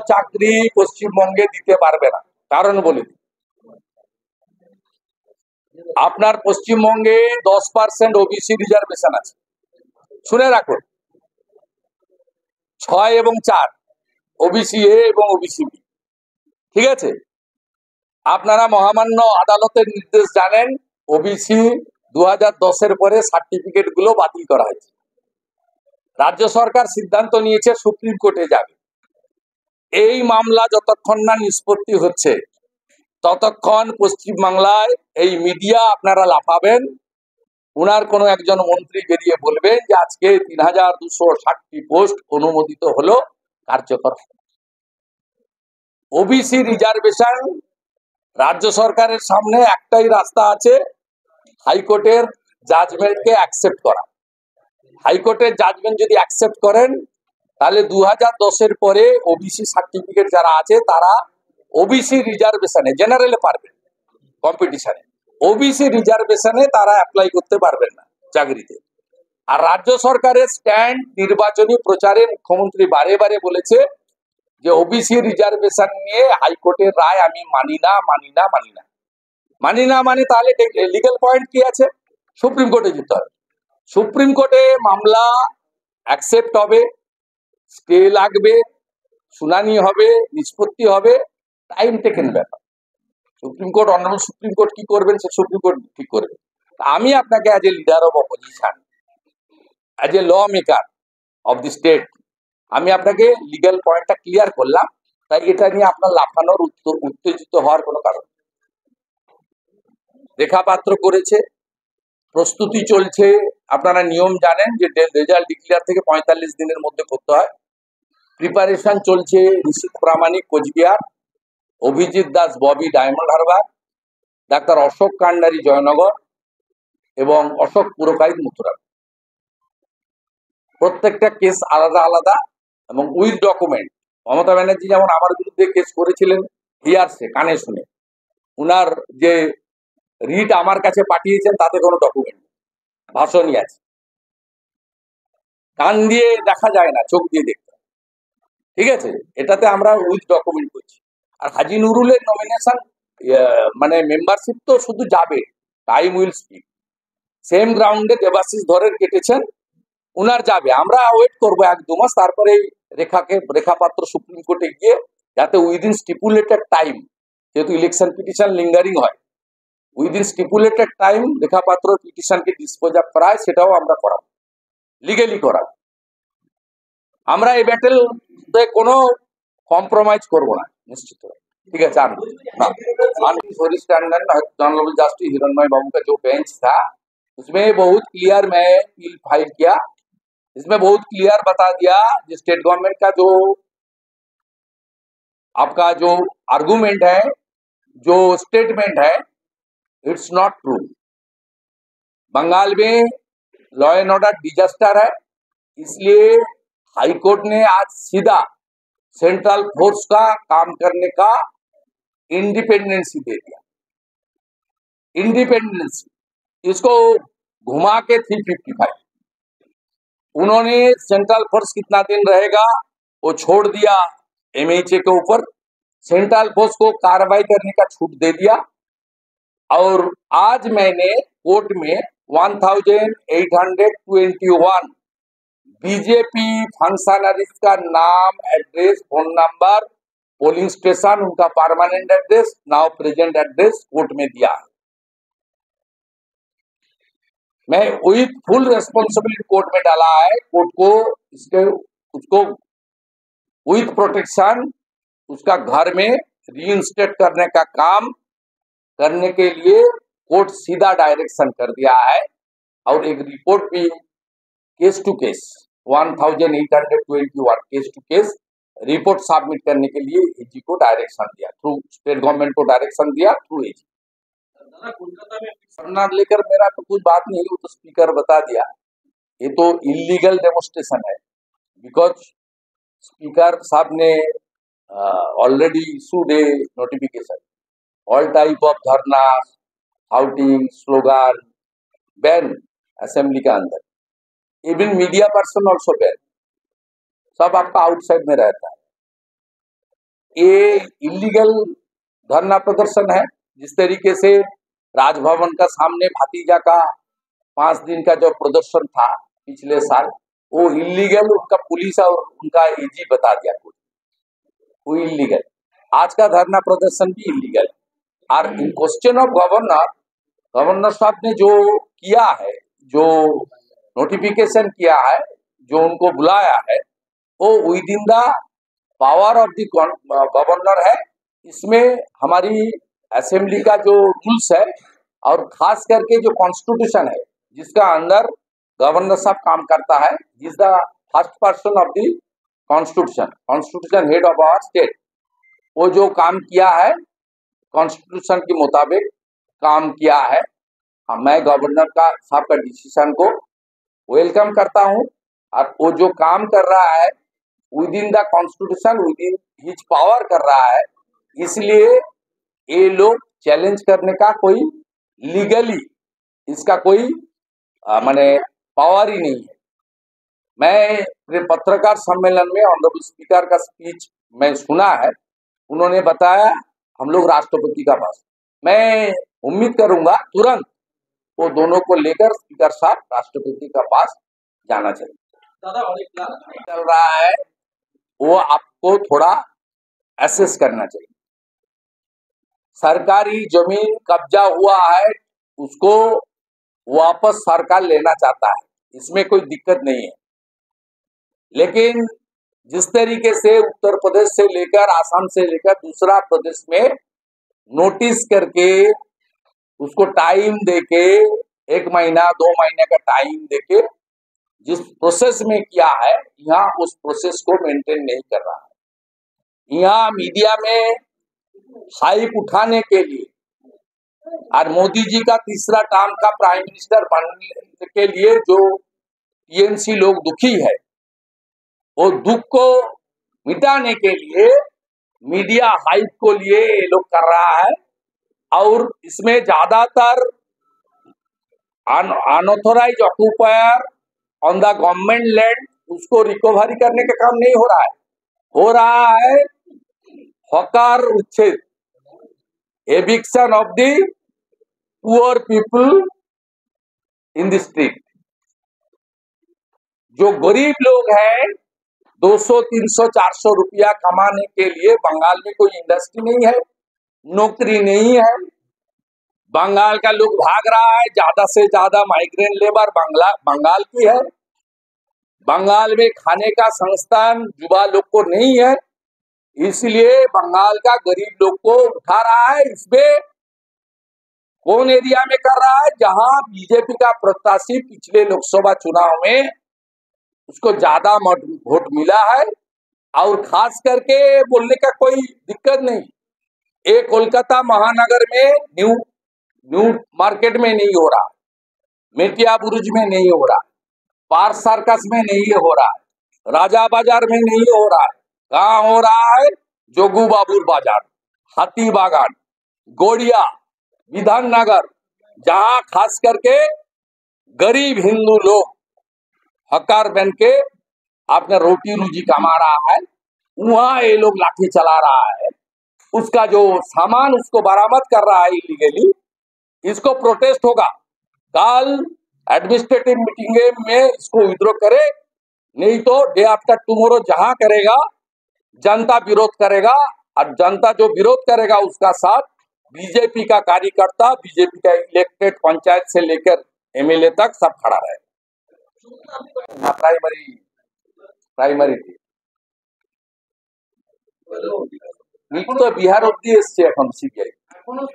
চাকরি পশ্চিমবঙ্গে দিতে পারবে না। কারণ বলি, আপনার পশ্চিমবঙ্গে 10% ওবিসি রিজার্ভেশন আছে। শুনে রাখুন, 6 এবং 4 ওবিসি এ এবং ওবিসি বি। ঠিক আছে, আপনারা মহামান্য আদালতের নির্দেশ জানেন। ওবিসি 2010-এর পরে সার্টিফিকেট গুলো বাতিল করা হয়েছে। রাজ্য সরকার সিদ্ধান্ত নিয়েছে সুপ্রিম কোর্টে যাবে। এই মামলা যতক্ষণ না নিষ্পত্তি হচ্ছে ততক্ষণ পশ্চিমবাংলায় এই মিডিয়া আপনারা লাফাবেন। উনার কোনো একজন মন্ত্রী বেরিয়ে বলবেন যে আজকে 3260টি পোস্ট অনুমোদিত হলো, কার্যকর। ওবিসি রিজার্ভেশন রাজ্য সরকারের সামনে একটাই রাস্তা আছে, হাইকোর্টের জাজমেন্টকে অ্যাকসেপ্ট করা। হাইকোর্টের জাজমেন্ট যদি অ্যাকসেপ্ট করেন তাহলে 2010-এর পরে ওবিসি সার্টিফিকেট যারা আছে তারা ওবিসি রিজার্ভেশনে জেনারেলে পারবেন, কম্পিটিশনে। ওবিসি রিজার্ভেশনে তারা অ্যাপ্লাই করতে পারবেন না চাকরিতে। আর রাজ্য সরকারের স্ট্যান্ড নির্বাচনী প্রচারে মুখ্যমন্ত্রী বারে বারে বলেছে যে ওবিসি রিজার্ভেশন নিয়ে হাইকোর্টের রায় আমি মানি না, মানি না, মানি না। মানি না মানে তাহলে লিগ্যাল পয়েন্ট কি আছে? সুপ্রিম কোর্টে যেতে হবে। সুপ্রিম কোর্টে মামলা অ্যাকসেপ্ট হবে, স্টে লাগবে, শুনানি হবে, নিষ্পত্তি হবে, টাইম টেকেন ব্যাপার। Supreme court, honourable supreme court কি করবেন সে সুপ্রিম কোর্ট ঠিক করবে। আমি আপনাকে as a leader of opposition, as a lawmaker of the state, আমি আপনাকে লিগ্যাল পয়েন্টটা ক্লিয়ার করলাম। তাই এটা নিয়ে আপনার লাফানোর উত্তেজিত হওয়ার কোনো কারণ নেই। রেখাপাত্র করেছে, প্রস্তুতি চলছে। আপনারা নিয়ম জানেন যে রেজাল্ট ডিক্লেয়ার থেকে 45 দিনের মধ্যে করতে হয়। প্রিপারেশন চলছে। ঋষিত প্রামাণিক কোচবিহার, অভিজিৎ দাস ববি ডায়মন্ড হারবার, ডাক্তার অশোক কান্ডারি জয়নগর এবং অশোক পুরকাইত মথুরা। প্রত্যেকটা কেস আলাদা আলাদা এবং উইথ ডকুমেন্ট। মমতা ব্যানার্জি যেমন আমার বিরুদ্ধে কেস করেছিলেন হিয়ারসে, কানে শুনে, উনার যে রিট আমার কাছে পাঠিয়েছেন তাতে কোনো ডকুমেন্ট, ভাষণই আছে। কান দিয়ে দেখা যায় না, চোখ দিয়ে দেখতে। ঠিক আছে, এটাতে আমরা উইথ ডকুমেন্ট করছি। আর হাজি নুরুলের নমিনেশন মানে মেম্বারশিপ তো শুধু যাবে, টাইম উইল স্পিক। সেম গ্রাউন্ডে দেবাশিস ধরের কেটেছেন, উনার যাবে। আমরা ওয়েট করবো 1-2 মাস, তারপরে রেখাপাত্র সুপ্রিম কোর্টে গিয়ে যাতে উইদিন স্টিপুলেটেড টাইম, যেহেতু ইলেকশন পিটিশন লিঙ্গারিং হয়, উইদিন স্টিপুলেটেড টাইম রেখাপাত্র পিটিশনকে ডিসপোজ অফ করা হয়, সেটাও আমরা করাবো, লিগেলি করাবো। আমরা এই ব্যাটেল কোনো কম্প্রোমাইজ করবো না, निश्चित। ठीक है, चार ऑनरेबल जस्टिस हिरणमय बाबू का जो बेंच था उसमें बहुत क्लियर मैं अपील फाइल किया। इसमें बहुत क्लियर बता दिया जो स्टेट गवर्नमेंट का जो आपका जो आर्गुमेंट है, जो स्टेटमेंट है, इट्स नॉट ट्रू। बंगाल में लॉ एंड ऑर्डर डिजास्टर है, इसलिए हाईकोर्ट ने आज सीधा सेंट्रल फोर्स का काम करने का इंडिपेंडेंसी दे दिया। इंडिपेंडेंसी, इसको घुमा के 355। उन्होंने सेंट्रल फोर्स कितना दिन रहेगा वो छोड़ दिया एमएचए के ऊपर। सेंट्रल फोर्स को कार्रवाई करने का छूट दे दिया। और आज मैंने कोर्ट में 1821 बीजेपी फंक्शनरीज का नाम, address, phone number, polling station, उनका permanent address, now present address court में दिया। मैं विथ फुल रेस्पॉन्सिबिलिटी कोर्ट में डाला है। कोर्ट को उसको विथ प्रोटेक्शन उसका घर में रीइंस्टेट करने का काम करने के लिए कोर्ट सीधा डायरेक्शन कर दिया है। और एक रिपोर्ट भी case to case 1821 case to case report submit करने के लिए एजी को डायरेक्शन दिया, थ्रू स्टेट गवर्नमेंट को डायरेक्शन दिया थ्रू एजी। लेकर मेरा तो कुछ बात नहीं, वो तो स्पीकर बता दिया। ये तो इलीगल डेमोन्स्ट्रेशन है, बिकॉज स्पीकर साहब ने already issued A notification, all type of धरना, शाउटिंग, स्लोगन बैन असेंबली के अंदर, even media person also ban. सब आपका आउटसाइड में रहता है। ये इलीगल धरना प्रदर्शन है। जिस तरीके से राजभवन का सामने भतीजा का 5 दिन का जो प्रदर्शन था पिछले साल, वो इलीगल, उनका पुलिस और उनका एजी बता दिया वो इलीगल। आज का धरना प्रदर्शन भी इलीगल। और इन क्वेश्चन ऑफ गवर्नर साहब ने जो किया है, जो नोटिफिकेशन किया है, जो उनको बुलाया है, वो with in the power of the governor है। इसमें हमारी असेंबली का जो रूल्स है और खास करके जो कॉन्स्टिट्यूशन है जिसका अंदर गवर्नर साहब काम करता है, जिस the first person of the constitution head of our state, वो जो काम किया है कॉन्स्टिट्यूशन के मुताबिक काम किया है। मैं गवर्नर का साहब का डिसीजन को वेलकम करता हूं और वो जो काम कर रहा है with in the constitution, with in his power कर रहा है, इसलिए ये लोग चैलेंज करने का कोई लीगली इसका कोई माने पावर ही नहीं है। मैं पत्रकार सम्मेलन में ऑनरेबल स्पीकर का स्पीच मैं सुना है, उन्होंने बताया हम लोग राष्ट्रपति का पास, मैं उम्मीद करूंगा तुरंत वो दोनों को लेकर स्पीकर साहब राष्ट्रपति का पास जाना चाहिए। चल रहा है वो आपको थोड़ा एसेस करना चाहिए। सरकारी जमीन कब्जा हुआ है, उसको वापस सरकार लेना चाहता है, इसमें कोई दिक्कत नहीं है। लेकिन जिस तरीके से उत्तर प्रदेश से लेकर आसाम से लेकर दूसरा प्रदेश में नोटिस करके उसको टाइम देके 1 महीना 2 महीने का टाइम देके जिस प्रोसेस में किया है, यहाँ उस प्रोसेस को मेंटेन नहीं कर रहा है। यहाँ मीडिया में हाइप उठाने के लिए और मोदी जी का तीसरा टर्म का प्राइम मिनिस्टर बनने के लिए जो टीएमसी लोग दुखी है, वो दुख को मिटाने के लिए मीडिया हाइप को लिए ये लोग कर रहा है। और इसमें ज्यादातर unauthorise occupier on the government land, उसको रिकवरी करने का काम नहीं हो रहा है हकार उच्छेद, eviction of the poor people in the street. जो गरीब लोग हैं 200, 300, 400 रुपया कमाने के लिए, बंगाल में कोई इंडस्ट्री नहीं है, नौकरी नहीं है, बंगाल का लोग भाग रहा है, ज्यादा से ज्यादा माइग्रेंट लेबर बंगाल की है। बंगाल में खाने का संस्थान युवा लोग को नहीं है, इसलिए बंगाल का गरीब लोग को उठा रहा है। इसमें कौन एरिया में कर रहा है? जहां बीजेपी का प्रत्याशी पिछले लोकसभा चुनाव में उसको ज्यादा वोट मिला है, और खास करके बोलने का कोई दिक्कत नहीं, एक कोलकाता महानगर में न्यू मार्केट में नहीं हो रहा, मेटिया बुरुज में नहीं हो रहा, पार्क सर्कस में नहीं हो रहा है, राजा बाजार में नहीं हो रहा है, कहाँ हो रहा है? जोगू बाबूर बाजार, हाथी बागान, गोड़िया, विधाननगर, जहां खास करके गरीब हिंदू लोग हकार बन के अपना रोटी रोजी कमा रहा है, वहां ये लोग लाठी चला रहा है। उसका जो सामान उसको बरामद कर रहा है इलीगली, इसको प्रोटेस्ट होगा। कल एडमिनिस्ट्रेटिव मीटिंग में इसको विद्रोह करे, नहीं तो डे आफ्टर टुमारो जहां करेगा जनता विरोध करेगा, और जनता जो विरोध करेगा उसका साथ बीजेपी का कार्यकर्ता, बीजेपी का इलेक्टेड पंचायत से लेकर एमएलए तक सब खड़ा रहे। प्राइमरी तो बिहार অবধি এসছে, এখন সিবিআই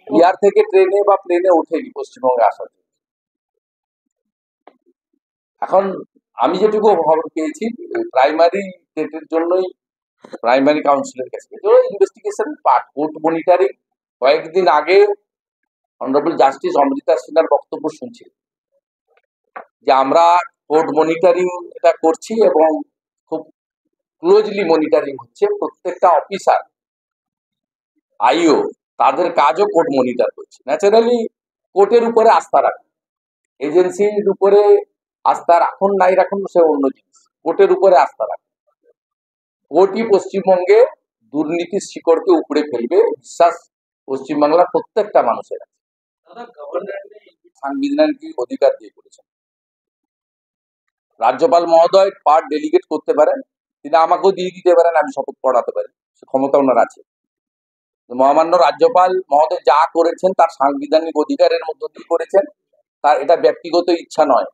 বিহার থেকে ট্রেনে বা প্লেনে উঠেনি পশ্চিমবঙ্গে আসার জন্য। এখন আমি যেটুকু খবর পেয়েছি প্রাইমারি টেটের জন্যই প্রাইমারি কাউন্সিলের কাছে ইনভেস্টিগেশন পার্ট, কোর্ট মনিটরিং। কয়েকদিন আগে অনারেবল জাস্টিস অমৃতা সিনহার বক্তব্য শুনছি যে আমরা কোর্ট মনিটরিং এটা করছি এবং খুব ক্লোজলি মনিটরিং হচ্ছে, প্রত্যেকটা অফিসার আইও তাদের কাজও কোর্ট মনিটর করছে। ন্যাচারালি কোর্টের উপরে আস্থা রাখুন, এজেন্সির উপরে আস্থা রাখুন নাই রাখুন সে অন্য জিনিস, কোর্টের উপরে আস্থা রাখুন। কোর্টই পশ্চিমবঙ্গে দুর্নীতির শিকড়কে উপড়ে ফেলবে বিশ্বাস পশ্চিমবাংলার প্রত্যেকটা মানুষের আছে। সাংবিধানিক অধিকার দিয়ে করেছেন। রাজ্যপাল মহোদয় পার ডেলিগেট করতে পারেন, তিনি আমাকেও দিয়ে দিতে পারেন, আমি শপথ পড়াতে পারি, সে ক্ষমতা ওনার আছে। মহামান্য রাজ্যপাল মহোদয় যা করেছেন তার সাংবিধানিক অধিকারের মধ্য দিয়ে করেছেন, তার এটা ব্যক্তিগত ইচ্ছা নয়।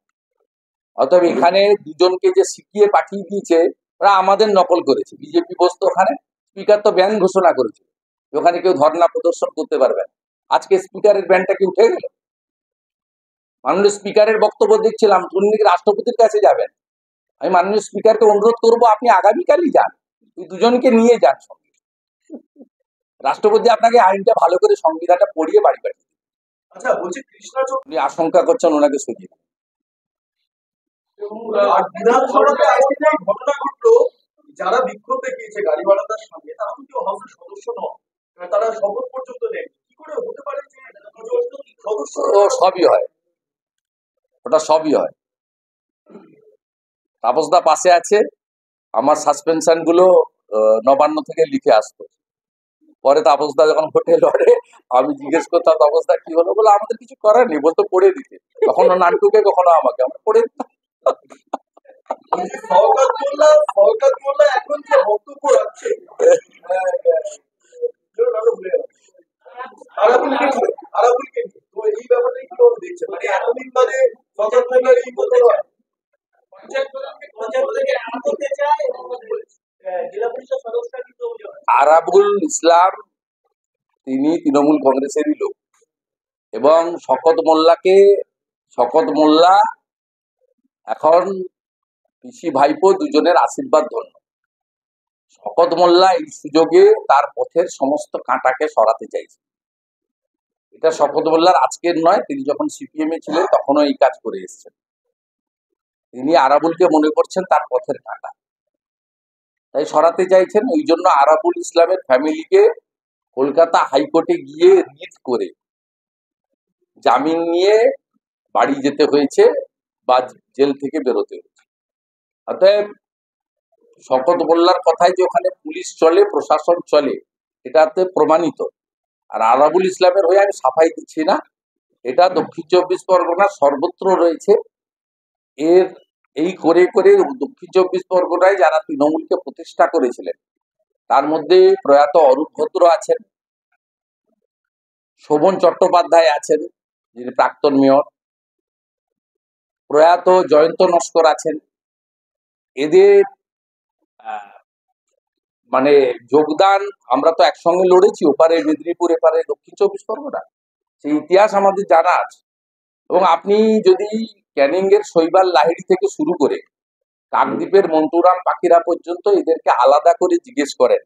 অতএব এখানে দুজনকে যে শিখিয়ে পাঠিয়ে দিয়েছে ওরা আমাদের নকল করেছে। বিজেপি বসতো ওখানে, স্পিকার তো ব্যান ঘোষণা করেছে, ওখানে কেউ ধর্ণা প্রদর্শন করতে পারবে না। আজকে স্পিকারের ব্যানটা কি উঠে গেল? মাননীয় স্পিকারের বক্তব্য দেখছিলাম, উনি রাষ্ট্রপতির কাছে যাবেন। আমি মাননীয় স্পিকারকে অনুরোধ করবো আপনি আগামীকালই যান, ওই দুজনকে নিয়ে যান সঙ্গে। রাষ্ট্রপতি আপনাকে আইনটা ভালো করে সংবিধানটা পড়িয়ে বাড়ি পাঠিয়ে। আচ্ছা বলছি, উনি আশঙ্কা করছেন ওনাকে সরিয়ে দেন। বিধানসভাতে আজকে যে ঘটনা ঘটলো, যারা বিক্ষোভ দেখিয়েছে গাড়িওয়ালাদের সামনে, তারা তো কেউ হাউসের সদস্য নয়, তারা শপথ পর্যন্ত নেই। কি করে হতে পারে যে সদস্য? সবই হয়, ওটা সবই হয়। তাপসদা পাশে আছে, আমার সাসপেনশন গুলো নবান্ন থেকে লিখে আসতো। পরে তাপসদা যখন ভোটে লড়ে আমি জিজ্ঞেস করতাম, তাপসদা কি হলো? বলে আমাদের কিছু করার নেই, বলতো পড়ে দিতে। কখনো নান্টুকে কখনো আমাকে, আমরা পড়ে দিতাম। সরকার মোল্লা এখন যে বক্তব্য রাখছে, আরাবুলকে তো এই ব্যাপারটা কিভাবে দেখছে? মানে এতদিন বাদে সরকার মোল্লার এই বলতে হয় আরাবুল ইসলাম তিনি তৃণমূল কংগ্রেসেরই লোক, এবং শকত মোল্লা এখন পিসি ভাইপো দুজনের আশীর্বাদ ধন্য। শকত মোল্লা এই সুযোগে তার পথের সমস্ত কাঁটাকে সরাতে চাইছে। এটা শকত মোল্লার আজকের নয়, তিনি যখন সিপিএম এ ছিলেন তখনও এই কাজ করে এসেছেন। তিনি আরাবুলকে মনে করছেন তার পথের কাঁটা, তাই সরাতে চাইছেন। ওই জন্য আরাবুল ইসলামের ফ্যামিলিকে কলকাতা হাইকোর্টে গিয়ে রিট করে জামিন নিয়ে বাড়ি যেতে হয়েছে বা জেল থেকে বেরোতে হয়েছে। অতএব শকত মোল্লার কথায় যে ওখানে পুলিশ চলে, প্রশাসন চলে, এটাতে প্রমাণিত। আর আরাবুল ইসলামের হয়ে আমি সাফাই দিচ্ছি না, এটা দক্ষিণ চব্বিশ পরগনার সর্বত্র রয়েছে। এই করে করে দক্ষিণ চব্বিশ পরগনায় যারা তৃণমূলকে প্রতিষ্ঠা করেছিলেন তার মধ্যে প্রয়াত অরূপ ভদ্র আছেন, শোভন চট্টোপাধ্যায় আছেন যিনি প্রাক্তন মেয়র, প্রয়াত জয়ন্ত নস্কর আছেন। এদের মানে যোগদান, আমরা তো একসঙ্গে লড়েছি, ওপারে মেদিনীপুর এপারে দক্ষিণ চব্বিশ পরগনা, সেই ইতিহাস আমাদের জানা আছে। এবং আপনি যদি ক্যানিং এর শৈবাল লাহিড়ী থেকে শুরু করে কাকদ্বীপের মন্টুরাম পাখিরা পর্যন্ত এদেরকে আলাদা করে জিজ্ঞেস করেন,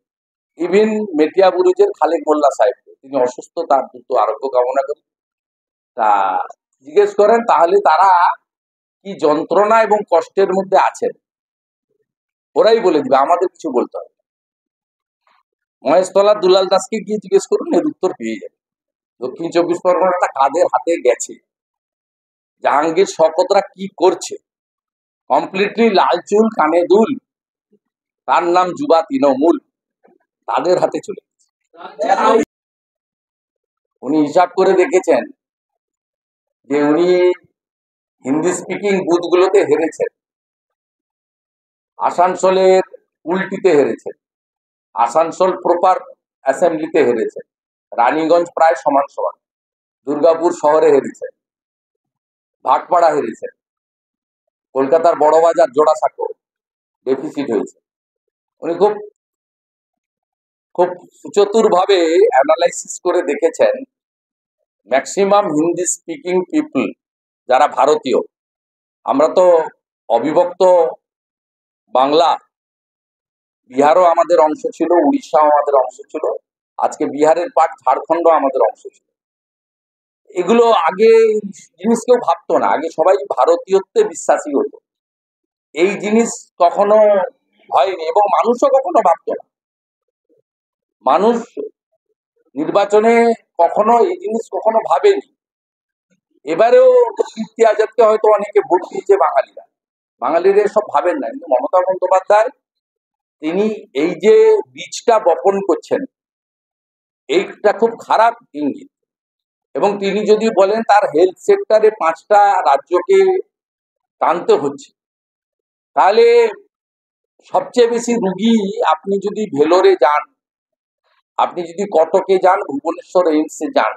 ইভিন মেটিয়া বুরুজের খালেক মোল্লা সাহেবকে, তিনি অসুস্থ, তার দ্রুত আরোগ্য কামনা করি, তা জিজ্ঞেস করেন, তাহলে তারা কি যন্ত্রণা এবং কষ্টের মধ্যে আছেন ওরাই বলে দিবে, আমাদের কিছু বলতে হবে। মহেশতলার দুলাল দাসকে গিয়ে জিজ্ঞেস করুন, এর উত্তর পেয়ে যাবে। দক্ষিণ চব্বিশ পরগনাটা কাদের হাতে গেছে, জাহাঙ্গীর শওকতরা কি করছে, কমপ্লিটলি লাল চুল কানে দুল, তার নাম যুবা তৃণমূল, তাদের হাতে চলে গেছে। উনি হিসাব করে দেখেছেন যে উনি হিন্দি স্পিকিং বুথগুলোতে হেরেছেন, আসানসোলের উল্টিতে হেরেছেন, আসানসোল প্রপার অ্যাসেম্বলিতে হেরেছেন, রানীগঞ্জ প্রায় সমান সমান, দুর্গাপুর শহরে হেরেছেন, ভাটপাড়া হেরেছেন, কলকাতার বড়বাজার জোড়াসাঁকো ডেফিসিট হয়েছে। উনি খুব খুব সুচতুর ভাবে অ্যানালাইসিস করে দেখেছেন ম্যাক্সিমাম হিন্দি স্পিকিং পিপল যারা ভারতীয়, আমরা তো অবিভক্ত বাংলা, বিহারও আমাদের অংশ ছিল, উড়িষ্যাও আমাদের অংশ ছিল, আজকে বিহারের পার্ট ঝাড়খণ্ড আমাদের অংশ ছিল। এগুলো আগে জিনিস কেউ ভাবতো না, আগে সবাই ভারতীয়ত্বে বিশ্বাসী হতো, এই জিনিস কখনো হয়নি এবং মানুষও কখনো ভাবতো না। মানুষ নির্বাচনে কখনো এই জিনিস কখনো ভাবেনি। এবারেও কীর্তি আজাদকে হয়তো অনেকে ভোট দিয়েছে বাঙালিরা, বাঙালিরা সব ভাবেন না, কিন্তু মমতা বন্দ্যোপাধ্যায় তিনি এই যে বীজটা বপন করছেন, এইটা খুব খারাপ ইঙ্গিত। এবং তিনি যদি বলেন তার হেলথ সেক্টরে 5টা রাজ্যকে টানতে হচ্ছে, তাহলে সবচেয়ে বেশি রুগী আপনি যদি ভেলোরে যান, আপনি যদি কটকে যান, ভুবনেশ্বর এইমসে যান,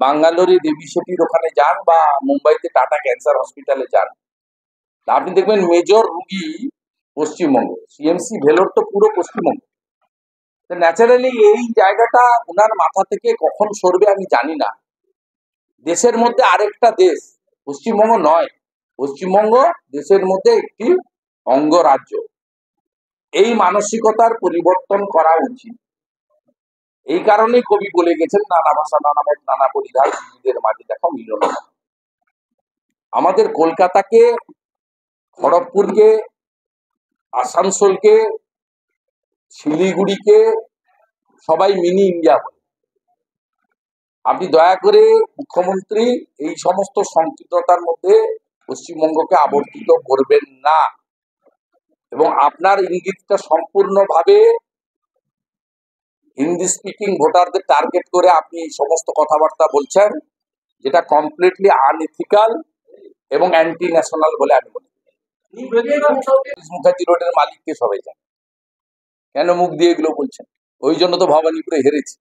বাঙ্গালোরে দেবী শেঠির ওখানে যান, বা মুম্বাইতে টাটা ক্যান্সার হসপিটালে যান, তা আপনি দেখবেন মেজর রুগী পশ্চিমবঙ্গ। সিএমসি ভেলোর তো পুরো পশ্চিমবঙ্গ। ন্যাচারালি এই জায়গাটা ওনার মাথা থেকে কখন সরবে আমি জানি না। দেশের মধ্যে আরেকটা দেশ, পশ্চিমবঙ্গ নয়, পশ্চিমবঙ্গ দেশের মধ্যে একটি অঙ্গরাজ্য। এই মানসিকতার পরিবর্তন করা উচিত। এই কারণেই কবি বলে গেছেন, নানা ভাষা নানা মত নানা পরিধান, বিবিধের মাঝে দেখো মিলন। আমাদের কলকাতাকে, খড়গপুরকে, আসানসোলকে, শিলিগুড়িকে সবাই মিনি ইন্ডিয়া বলে। আপনি দয়া করে মুখ্যমন্ত্রী এই সমস্ত সংকীর্ণতার মধ্যে পশ্চিমবঙ্গকে আবর্তিত করবেন না, এবং আপনার ইঙ্গিতটা সম্পূর্ণভাবে হিন্দি স্পিকিং ভোটারদের টার্গেট করে আপনি এই সমস্ত কথাবার্তা বলছেন, যেটা কমপ্লিটলি আনএথিক্যাল এবং অ্যান্টি ন্যাশনাল বলে আমি মনে করি। মুখার্জি রোডের মালিককে সবাই জানে, কেন মুখ দিয়ে এগুলো বলছেন? ওই জন্য তো ভবানীপুরে হেরেছে।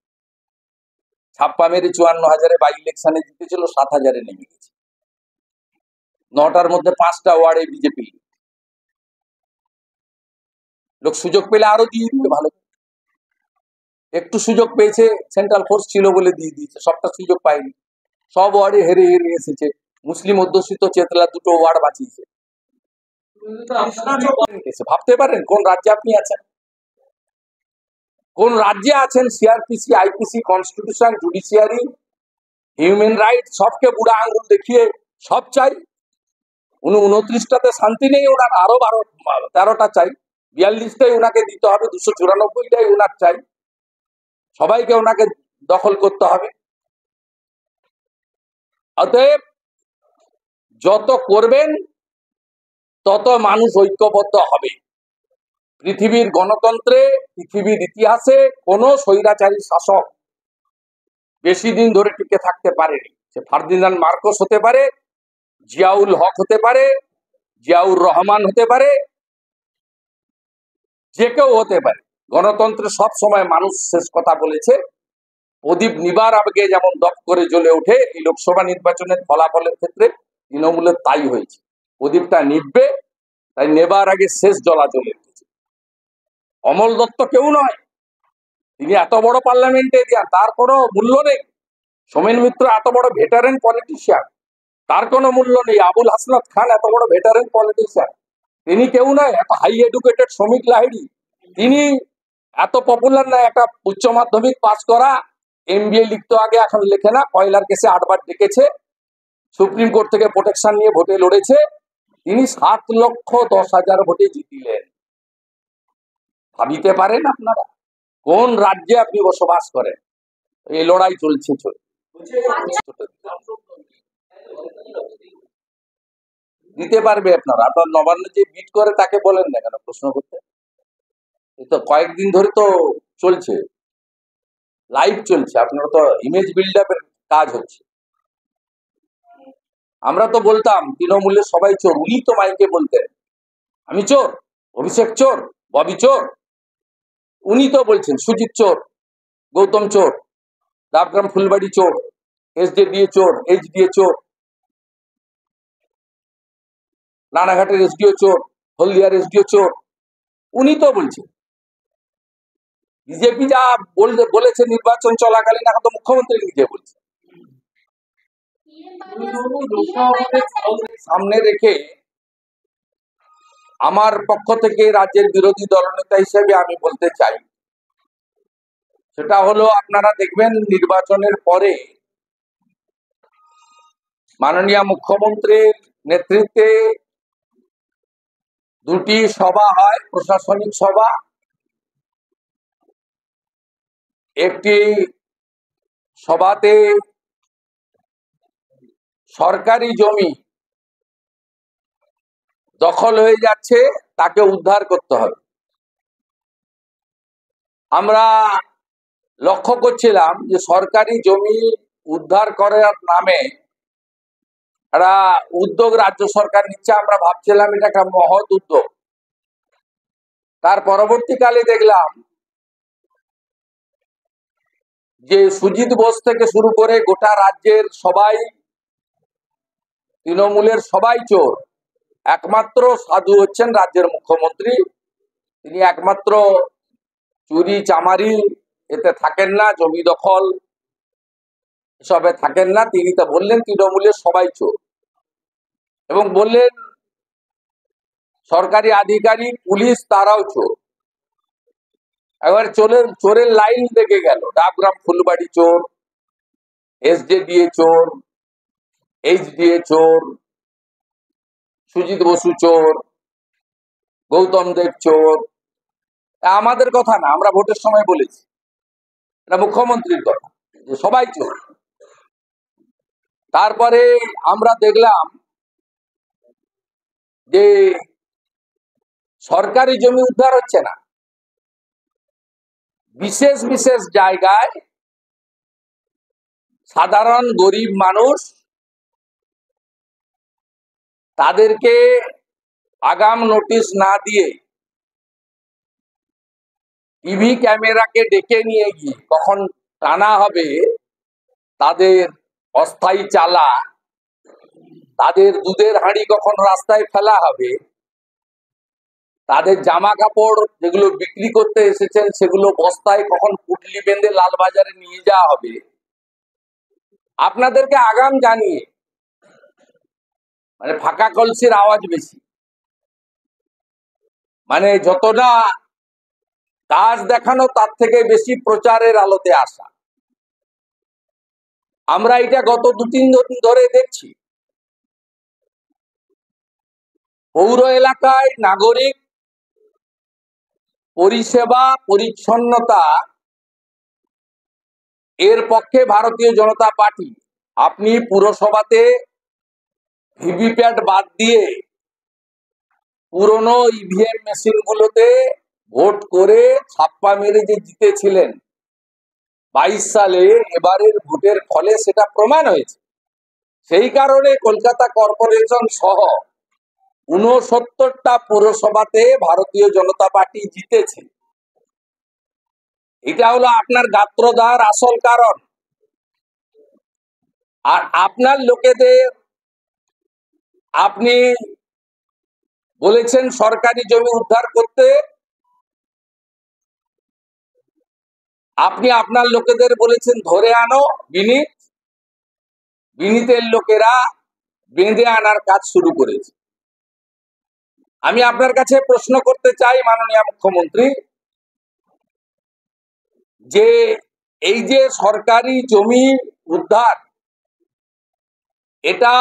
ছাপ্পা মেরে 54,000-এ বাই ইলেকশনে জিতেছিল, 7,000-এ নেমে গেছে। 9টার মধ্যে 5টা ওয়ার্ডে বিজেপি। লোক সুযোগ পেলে আরো দিয়ে দিবে, ভালো। একটু সুযোগ পেয়েছে, সেন্ট্রাল ফোর্স ছিল বলে দিয়ে দিয়েছে, সবটা সুযোগ পায়নি। সব ওয়ার্ডে হেরে হেরে এসেছে। মুসলিম অধ্যুষিত চেতলা 2টো ওয়ার্ড বাঁচিয়েছে। ভাবতে পারেন কোন রাজ্যে আপনি আছেন? কোন রাজ্যে আছেন? CrPC, IPC, constitution, judiciary, human right সবকে বুড়া আঙ্গুল দেখিয়ে সব চাই। 29টাতে শান্তি নেই ওনার, আরো 13টা চাই। 42টাই ওনাকে দিতে হবে, 294টাই ওনার চাই। সবাইকে ওনাকে দখল করতে হবে। অতএব যত করবেন তত মানুষ ঐক্যবদ্ধ হবে। পৃথিবীর গণতন্ত্রে, পৃথিবীর ইতিহাসে কোনো স্বৈরাচারী শাসক বেশি দিন ধরে টিকে থাকতে পারেনি। সে ফার্দিনান্দ মার্কোস হতে পারে, জিয়াউল হক হতে পারে, জিয়াউর রহমান হতে পারে, যে কেউ হতে পারে। গণতন্ত্রে সব সময় মানুষ শেষ কথা বলেছে। প্রদীপ নিবার আগে যেমন দপ করে জ্বলে ওঠে, এই লোকসভা নির্বাচনের ফলাফলের ক্ষেত্রে তৃণমূলের তাই হয়েছে। প্রদীপটা নিববে, তাই নেবার আগে শেষ জ্বলা জ্বলে উঠেছে। অমল দত্ত কেউ নয়, তিনি এত বড় পার্লামেন্টেরিয়ান, তার কোনো মূল্য নেই। সোমেন মিত্র এত বড় ভেটারেন পলিটিশিয়ান, তার কোনো মূল্য নেই। আবুল হাসনাত খান এত বড় ভেটারেন পলিটিশিয়ান, তিনি কেউ নয়। এত হাই এডুকেটেড শ্রমিক লাহিড়ী, তিনি এত পপুলার নয়। একটা উচ্চ মাধ্যমিক পাস করা, এমবিএ লিখতো আগে, এখন লেখে না। কয়লার কেসে 8বার ডেকেছে, সুপ্রিম কোর্ট থেকে প্রোটেকশন নিয়ে ভোটে লড়েছে। তিনি 7,10,000 ভোটে জিতিলেন। ভাবিতে পারেন আপনারা কোন রাজ্যে আপনি বসবাস করেন? এই লড়াই চলছে। দিতে পারবে আপনারা। আপনার নবান্ন যে বিট করে তাকে বলেন না কেন প্রশ্ন করতে? এই তো কয়েকদিন ধরে তো চলছে, লাইভ চলছে। আপনারা তো ইমেজ বিল্ড আপের কাজ হচ্ছে। আমরা তো বলতাম তৃণমূলের সবাই চোর, উনি তো মাইকে বলতেন আমি চোর, অভিষেক চোর, ববি চোর। উনি তো বলছেন সুজিত চোর, গৌতম চোর, ডাবগ্রাম ফুলবাড়ি চোর, এসডিএ চোর, এইচডিএ চোর, রানাঘাটের এসডিও চোর, হলদিয়ার এসডিও চোর। উনি তো বলছেন। বিজেপি যা বলেছে নির্বাচন চলাকালীন, এখন তো মুখ্যমন্ত্রী নিজে বলছে। সামনে রেখে আমার পক্ষ থেকে রাজ্যের বিরোধী দলনেতা হিসেবে আমি বলতে চাই, সেটা হলো আপনারা দেখবেন নির্বাচনের পরে মাননীয় মুখ্যমন্ত্রীর নেতৃত্বে 2টি সভা হয়, প্রশাসনিক সভা। একটি সভাতে সরকারি জমি দখল হয়ে যাচ্ছে, তাকে উদ্ধার করতে হবে। আমরা লক্ষ্য করছিলাম যে সরকারি জমি উদ্ধার করার নামে একটা উদ্যোগ রাজ্য সরকার নিচ্ছে। আমরা ভাবছিলাম এটা একটা মহৎ উদ্যোগ। তার পরবর্তীকালে দেখলাম যে সুজিত বোস থেকে শুরু করে গোটা রাজ্যের সবাই, তৃণমূলের সবাই চোর। একমাত্র সাধু হচ্ছেন রাজ্যের মুখ্যমন্ত্রী। তিনি একমাত্র চুরি চামারি এতে থাকেন না, জমি দখল এসবে থাকেন না। তিনি তা বললেন তৃণমূলের সবাই চোর, এবং বললেন সরকারি আধিকারিক, পুলিশ তারাও চোর। এবার চোরের লাইন দেখে গেল। ডাবগ্রাম ফুলবাড়ি চোর, এসজেডিএ চোর, এইচডিএ চোর, সুজিত বসু চোর, গৌতম দেব চোর। আমাদের কথা না, আমরা ভোটের সময় বলেছি, এটা মুখ্যমন্ত্রীর কথা যে সবাই চোর। তারপরে আমরা দেখলাম যে সরকারি জমি উদ্ধার হচ্ছে না, বিশেষ বিশেষ জায়গায় সাধারণ গরিব মানুষ, তাদেরকে আগাম নোটিশ না দিয়ে টিভি ক্যামেরাকে ডেকে নিয়ে গিয়ে কখন টানা হবে তাদের অস্থায়ী চালা, তাদের দুধের হাঁড়ি কখন রাস্তায় ফেলা হবে, তাদের জামা কাপড় যেগুলো বিক্রি করতে এসেছেন সেগুলো বস্তায় কখন পুটলি বেঁধে লালবাজারে নিয়ে যাওয়া হবে, আপনাদেরকে আগাম জানিয়ে, মানে ফাঁকা কলসির আওয়াজ বেশি, মানে যতটা কাজ দেখানো তার থেকে বেশি প্রচারের আলোতে আসা। আমরা এটা গত 2-3 দিন ধরে দেখছি। পৌর এলাকায় নাগরিক পরিষেবা পরিচ্ছন্নতা এর পক্ষে ভারতীয় জনতা পার্টি। আপনি পুরসভাতে ভিভিপ্যাট বাদ দিয়ে পুরনো ইভিএম মেশিনগুলোতে ভোট করে ছাপ্পা মেরে যে জিতেছিলেন 22 সালে, এবারের ভোটের ফলে সেটা প্রমাণ হয়েছে। সেই কারণে কলকাতা কর্পোরেশন সহ 69টা পুরসভাতে ভারতীয় জনতা পার্টি জিতেছে। এটা হলো আপনার গাত্রদার আসল কারণ। আর আপনার লোকেদের আপনি বলেছেন সরকারি জমি উদ্ধার করতে, আপনি আপনার লোকেদের বলেছেন ধরে আনো বিনীতের লোকেরা বেঁধে আনার কাজ শুরু করেছে। আমি আপনার কাছে প্রশ্ন করতে চাই মাননীয় মুখ্যমন্ত্রী, যে এই যে সরকারি জমি উদ্ধার, এটা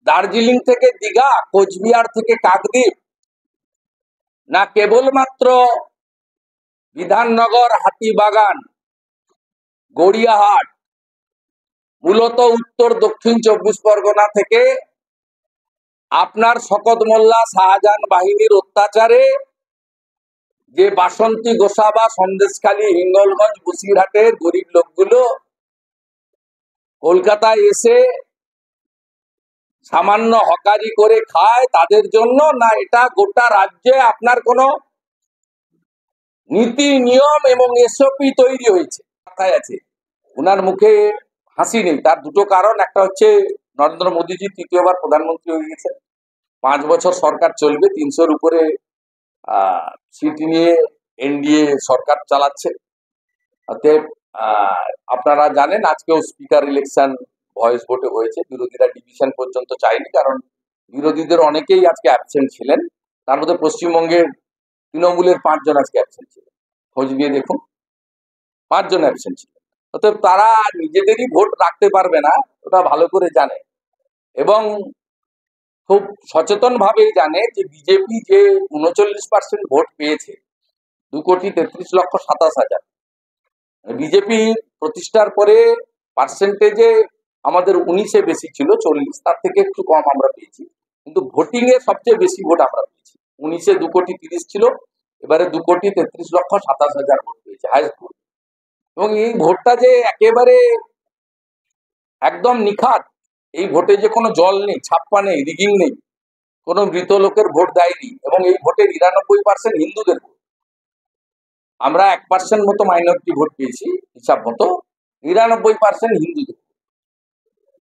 দার্জিলিং থেকে দীঘা, কোচবিহার থেকে কাকদ্বীপ, না কেবলমাত্র বিধাননগর, হাতিবাগান, গড়িয়াহাট, মূলত উত্তর দক্ষিণ 24 পরগনা থেকে আপনার শকত মোল্লা শাহজাহান বাহিনীর অত্যাচারে যে বাসন্তী গোসাবা, সন্দেশখালী, হিঙ্গলগঞ্জ, বসিরহাটের গরিব লোকগুলো কলকাতায় এসে সামান্য হকারি করে খায়, তাদের জন্য, না এটা গোটা রাজ্যে আপনার কোনো নীতি নিয়ম এবং এসওপি তৈরি হয়েছে? কথায় আছে, ওনার মুখে হাসি নেই। তার দুটো কারণ। একটা হচ্ছে নরেন্দ্র মোদীজি তৃতীয়বার প্রধানমন্ত্রী হয়ে গেছে, 5 বছর সরকার চলবে, 300-র উপরে সিট নিয়ে এনডিএ সরকার চালাচ্ছে। অতএব আপনারা জানেন আজকেও স্পিকার ইলেকশন ভয়েস ভোটে হয়েছে। বিরোধীরা ডিভিশন পর্যন্ত চায়নি, কারণ বিরোধীদের অনেকেই আজকে অ্যাবসেন্ট ছিলেন। তার মধ্যে পশ্চিমবঙ্গের তৃণমূলের 5 জন আজকে অ্যাবসেন্ট ছিলেন। খোঁজ নিয়ে দেখুন, 5 জন অ্যাবসেন্ট ছিলেন। অতএব তারা নিজেদেরই ভোট রাখতে পারবে না, ওটা ভালো করে জানে, এবং খুব সচেতন ভাবেই জানে যে বিজেপি যে 39% ভোট পেয়েছে, 2,33,27,000, বিজেপি প্রতিষ্ঠার পরে পার্সেন্টেজে আমাদের 19-এ বেশি ছিল, 40, তার থেকে একটু কম আমরা পেয়েছি, কিন্তু ভোটিং এ সবচেয়ে বেশি ভোট আমরা পেয়েছি। 19-এ 2,30,00,000 ছিল, এবারে 2,33,27,000 ভোট পেয়েছে, হাইস্ট ভোট। এবং এই ভোটটা যে একেবারে একদম নিখাত, এই ভোটে যে কোনো জল নেই, ছাপ্পা নেই, রিগিং নেই, কোনো মৃত লোকের ভোট দেয়নি, এবং এই ভোটের 99% হিন্দুদের ভোট। আমরা 1% মতো মাইনরিটি ভোট পেয়েছি হিসাব মতো, 99% হিন্দুদের।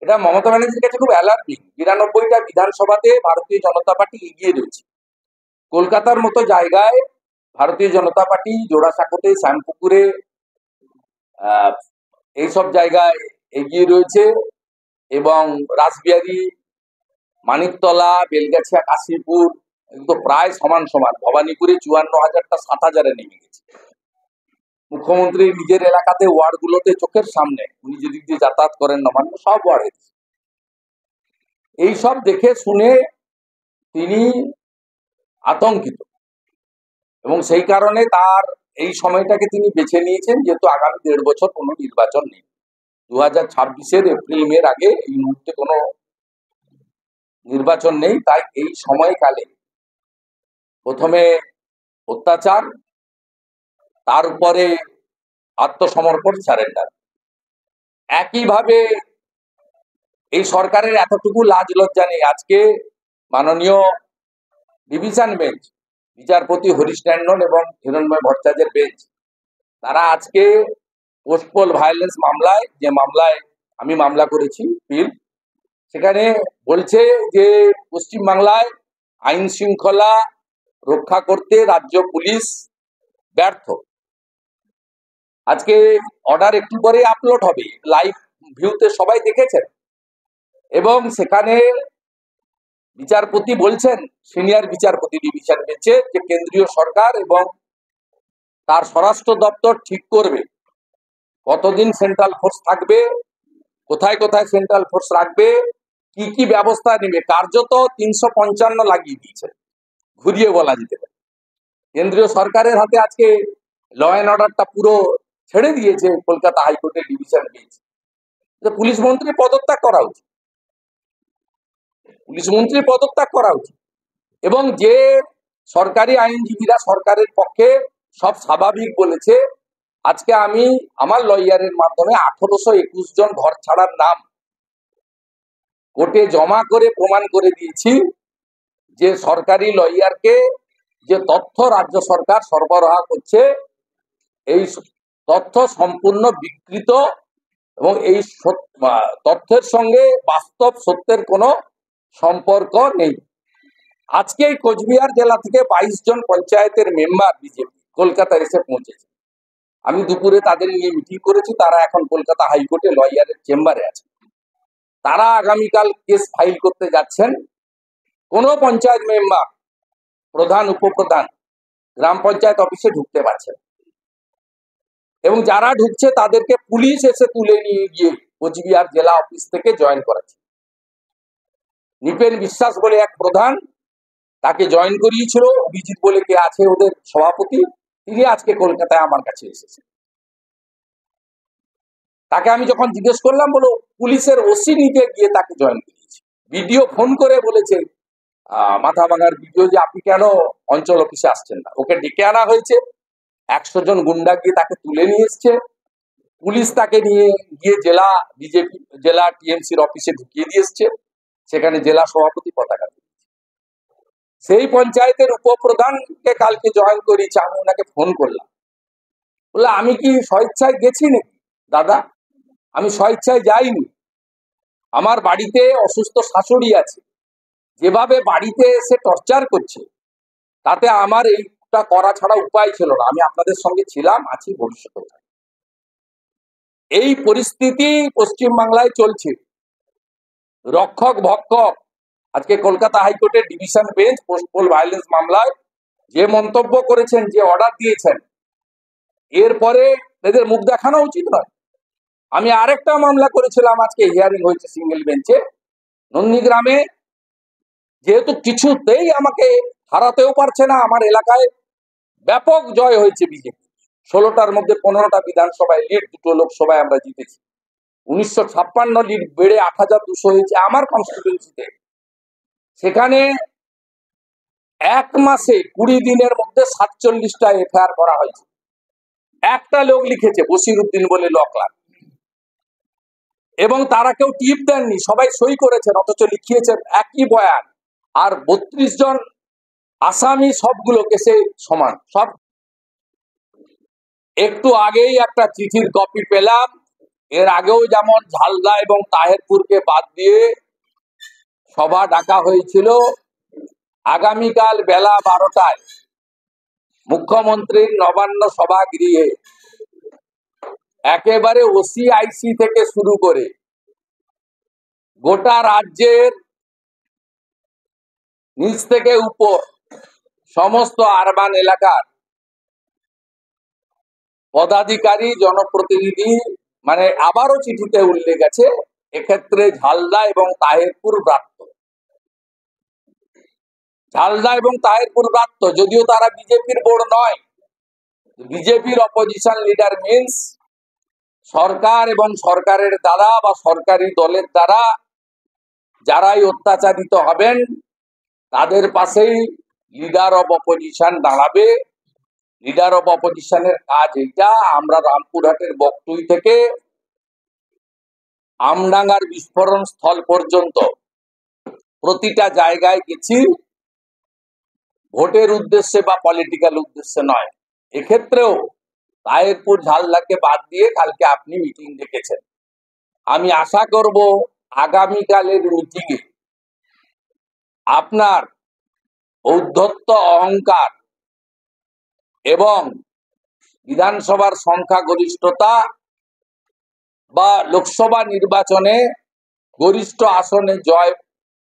এটা মমতা ব্যানার্জির কাছে খুব অ্যালার্মিং। 92টা বিধানসভাতে ভারতীয় জনতা পার্টি এগিয়ে রয়েছে। কলকাতার মতো জায়গায় ভারতীয় জনতা পার্টি জোড়াসাঁকোতে, শ্যামপুকুরে, এইসব জায়গায় এগিয়ে রয়েছে, এবং রাসবিহারী, মানিকতলা, বেলগাছিয়া, কাশীপুর এগুলো প্রায় সমান সমান। ভবানীপুরে 54,000টা 7,000-এ নেমে গেছে। মুখ্যমন্ত্রী নিজের এলাকাতে ওয়ার্ডগুলোতে চোখের সামনে, উনি যেদিক দিয়ে যাতায়াত করেন নবান্ন, সব ওয়ার্ডে। এইসব দেখে শুনে তিনি আতঙ্কিত, এবং সেই কারণে তার এই সময়টাকে তিনি বেছে নিয়েছেন, যেহেতু আগামী 1.5 বছর কোনো নির্বাচন নেই। 2026-এর এপ্রিল মের আগে এই মুহূর্তে কোনো নির্বাচন নেই। তাই এই সময়কালে প্রথমে অত্যাচার, তার উপরে আত্মসমর্পণ, সারেন্ডার। একইভাবে এই সরকারের এতটুকু লাজ লজ্জা নেই। আজকে মাননীয় ডিভিশন বেঞ্চ, বিচারপতি হরিশ ট্যান্ডন এবং হিরণময় ভট্টাচার্যের বেঞ্চ, তারা আজকে পোস্টপোল ভায়োলেন্স মামলায়, যে মামলায় আমি মামলা করেছি পিল, সেখানে বলছে যে পশ্চিমবাংলায় আইন শৃঙ্খলা রক্ষা করতে রাজ্য পুলিশ ব্যর্থ। আজকে অর্ডার একটু পরে আপলোড হবে, লাইভ ভিউতে সবাই দেখেছেন, এবং সেখানে বিচারপতি বলছেন, সিনিয়র বিচারপতি ডিভিশন বেঞ্চে, যে কেন্দ্রীয় সরকার এবং তার স্বরাষ্ট্র দপ্তর ঠিক করবে কতদিন সেন্ট্রাল ফোর্স থাকবে, কোথায় কোথায় সেন্ট্রাল ফোর্স রাখবে, কি কি ব্যবস্থা নেবে। কার্যত 355 লাগিয়ে দিয়েছে, ঘুরিয়ে বলা যেতে পারে। কেন্দ্রীয় সরকারের হাতে আজকে ল অ্যান্ড অর্ডারটা পুরো ছেড়ে দিয়েছে কলকাতা হাইকোর্টের ডিভিশন বেঞ্চ। পুলিশ মন্ত্রী পদত্যাগ করা উচিত, পুলিশ মন্ত্রী পদত্যাগ করা উচিত। এবং যে সরকারি আইনজীবীরা সরকারের পক্ষে সব স্বাভাবিক বলেছে, আজকে আমি আমার লয়ারের মাধ্যমে 1821 জন ঘর ছাড়ার নাম কোর্টে জমা করে প্রমাণ করে দিয়েছি যে সরকারি লয়ারকে যে তথ্য রাজ্য সরকার সরবরাহ করছে, এই তথ্য সম্পূর্ণ বিকৃত, এবং এই তথ্যের সঙ্গে বাস্তব সত্যের কোনো সম্পর্ক নেই। আজকে এই কোচবিহার জেলা থেকে 22 জন পঞ্চায়েতের মেম্বার বিজেপি কলকাতায় এসে পৌঁছেছে। আমি দুপুরে তাদের নিয়ে মিটিং করেছি, তারা এখন কলকাতা হাইকোর্টে লয়ারের চেম্বারে আছে। তারা আগামীকাল কেস ফাইল করতে যাচ্ছেন। কোন পঞ্চায়েত মেম্বার, প্রধান, উপপ্রধান গ্রাম পঞ্চায়েত অফিসে ঢুকতে পারছে, এবং যারা ঢুকছে তাদেরকে পুলিশ এসে তুলে নিয়ে গিয়ে কোচবিহার জেলা অফিস থেকে জয়েন করাচ্ছে। নিপেন বিশ্বাস বলে এক প্রধান, তাকে জয়েন করিয়েছিল অভিজিৎ বলে কে আছে ওদের সভাপতি, তিনি আজকে কলকাতায় আমার কাছে এসেছেন। তাকে আমি যখন জিজ্ঞেস করলাম, বলো পুলিশের ওসি নিতে গিয়ে তাকে জয়েন করিয়েছে। ভিডিও ফোন করে বলেছে মাথা ভাঙার ভিডিও, যে আপনি কেন অঞ্চল অফিসে আসছেন না। ওকে ডেকে আনা হয়েছে, 100 জন গুন্ডা গিয়ে তাকে তুলে নিয়ে এসছে। পুলিশ তাকে নিয়ে গিয়ে জেলা বিজেপি, জেলা টিএমসির অফিসে ঢুকিয়ে দিয়ে এসছে, সেখানে জেলা সভাপতি পতাকা দিয়েছে। সেই পঞ্চায়েতের উপপ্রধানকে কালকে জয়েন করিয়েছে। আমি ওনাকে ফোন করলাম, বললাম আমি কি স্বেচ্ছায় গেছি নাকি? দাদা, আমি স্বেচ্ছায় যাইনি। আমার বাড়িতে অসুস্থ শাশুড়ি আছে, যেভাবে বাড়িতে এসে টর্চার করছে, তাতে আমার এইটা করা ছাড়া উপায় ছিল না। আমি আপনাদের সঙ্গে ছিলাম, আছি, ভবিষ্যতে। এই পরিস্থিতি পশ্চিমবাংলায় চলছে। রক্ষক ভক্ষক, আজকে কলকাতা হাইকোর্টের ডিভিশন বেঞ্চ পোস্টপোল ভায়োলেন্স মামলায় যে মন্তব্য করেছেন, যে অর্ডার দিয়েছেন, এরপরে এদের মুখ দেখানো উচিত নয়। আমি আরেকটা মামলা করেছিলাম, আজকে হিয়ারিং হয়েছে সিঙ্গেল বেঞ্চে, নন্দীগ্রামে। যেহেতু কিছুতেই আমাকে হারাতেও পারছে না, আমার এলাকায় ব্যাপক জয় হয়েছে বিজেপি। 16টার মধ্যে 15টা বিধানসভায় লিড, 2টো লোকসভায় আমরা জিতেছি। 1956 লিড বেড়ে 8200 হয়েছে আমার কনস্টিটিউয়েন্সিতে। সেখানে এক মাসে 20 দিনের মধ্যে 47টা এফআইআর করা হয়েছে। একটা লোক লিখেছে বসিরউদ্দিন বলে লকলার, এবং তারা কেউ টিপ দেননি, সবাই সই করেছেন, অথচ লিখিয়েছেন একই বয়ান। আর 32 জন আসামি সবগুলো কেসে সমান। সব একটু আগেই একটা চিঠির কপি পেলাম, এর আগেও যেমন ঝালদা এবং তাহেরপুরকে বাদ দিয়ে সভা ডাকা হয়েছিল, আগামীকাল বেলা 12টায় মুখ্যমন্ত্রীর নবান্ন সভাগৃহে একেবারে ওসিআইসি থেকে শুরু করে গোটা রাজ্যের নিচ থেকে উপর সমস্ত আরবান এলাকার পদাধিকারী, জনপ্রতিনিধি, মানে আবারও চিঠিতে উল্লেখ আছে এক্ষেত্রে ঝালদা এবং তাহেরপুর ব্রাত্য। ঝালদা এবং তাহেরপুর ব্রাত্য, যদিও তারা বিজেপির বোর্ড নয়, বিজেপির অপোজিশন লিডার মিন্স সরকার এবং সরকারের দ্বারা বা সরকারি দলের দ্বারা যারাই অত্যাচারিত হবেন তাদের পাশেই লিডার অব অপোজিশন দাঁড়াবে। লিডার অব অপোজিশনের কাজ এইটা। আমরা রামপুরহাটের বকটুই থেকে আমডাঙ্গার বিস্ফোরণ স্থল পর্যন্ত প্রতিটা জায়গায় গেছি, ভোটের উদ্দেশ্যে বা পলিটিক্যাল উদ্দেশ্যে নয়। এক্ষেত্রেও তাহেরপুর ঝালদাকে বাদ দিয়ে কালকে আপনি মিটিং ডেকেছেন। আমি আশা করব আগামীকালের মিটিংয়ে আপনার ঔদ্ধত্য, অহংকার এবং বিধানসভার সংখ্যাগরিষ্ঠতা বা লোকসভা নির্বাচনে গরিষ্ঠ আসনে জয়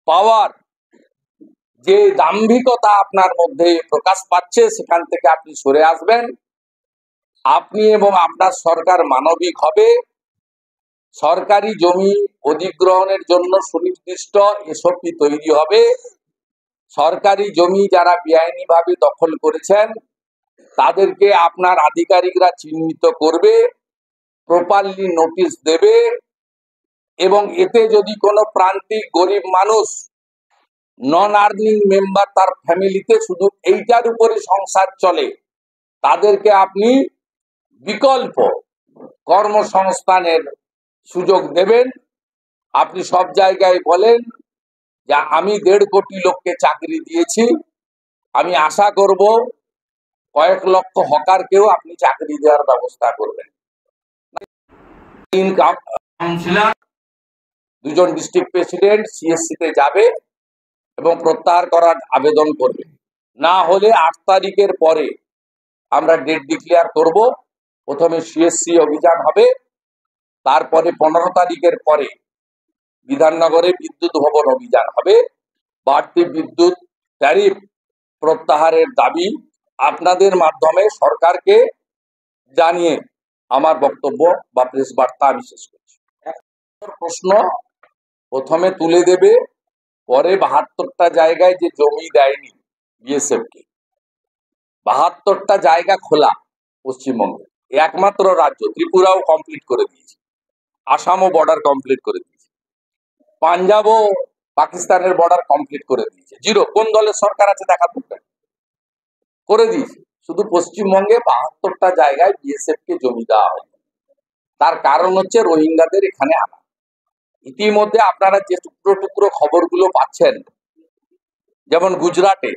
পাওয়ার যে দাম্ভিকতা আপনার মধ্যে প্রকাশ পাচ্ছে, সেখান থেকে আপনি সরে আসবেন। আপনি এবং আপনার সরকার মানবিক হবে। সরকারি জমি অধিগ্রহণের জন্য সুনির্দিষ্ট এসওপি তৈরি হবে। সরকারি জমি যারা বেআইনিভাবে দখল করেছেন তাদেরকে আপনার আধিকারিকরা চিহ্নিত করবে, প্রপারলি নোটিশ দেবে, এবং এতে যদি কোনো প্রান্তিক গরিব মানুষ, নন আর্নিং মেম্বার, তার ফ্যামিলিতে শুধু এইটার উপরে সংসার চলে, তাদেরকে আপনি বিকল্প কর্মসংস্থানের সুযোগ দেবেন। আপনি সব জায়গায় বলেন যে আমি 1.5 কোটি লোককে চাকরি দিয়েছি। আমি আশা করব কয়েক লক্ষ হকারকেও আপনি চাকরি দেওয়ার ব্যবস্থা করবেন। কাউন্সিলর, 2 জন ডিস্ট্রিক্ট প্রেসিডেন্ট সিএসসি তে যাবে এবং প্রত্যাহার করার আবেদন করবে। না হলে 8 তারিখের পরে আমরা ডেট ডিক্লেয়ার করব। প্রথমে সিএসসি অভিযান হবে, তারপরে 15 তারিখের পরে বিধাননগরে বিদ্যুৎ ভবন অভিযান হবে। বাড়তি বিদ্যুৎ ট্যারিফ প্রত্যাহারের দাবি আপনাদের মাধ্যমে সরকারকে জানিয়ে আমার বক্তব্য বা প্রেস বার্তা আমি শেষ করছি। প্রশ্ন প্রথমে তুলে দেবে, পরে 72টা জায়গায় যে জমি দেয়নি বিএসএফ কে, 72টা জায়গা খোলা পশ্চিমবঙ্গে, একমাত্র রাজ্য। ত্রিপুরাও কমপ্লিট করে দিয়েছে, আসামও বর্ডার কমপ্লিট করে দিয়েছে, পাঞ্জাবও পাকিস্তানের বর্ডার কমপ্লিট করে দিয়েছে। জিরো। কোন দলের সরকার আছে দেখা করবেন, করে দিয়েছে। শুধু পশ্চিমবঙ্গে 72টা জায়গায় বিএসএফ কে জমি দেওয়া হয়। তার কারণ হচ্ছে রোহিঙ্গাদের এখানে আনা। ইতিমধ্যে আপনারা যে টুকরো টুকরো খবরগুলো পাচ্ছেন, যেমন গুজরাটে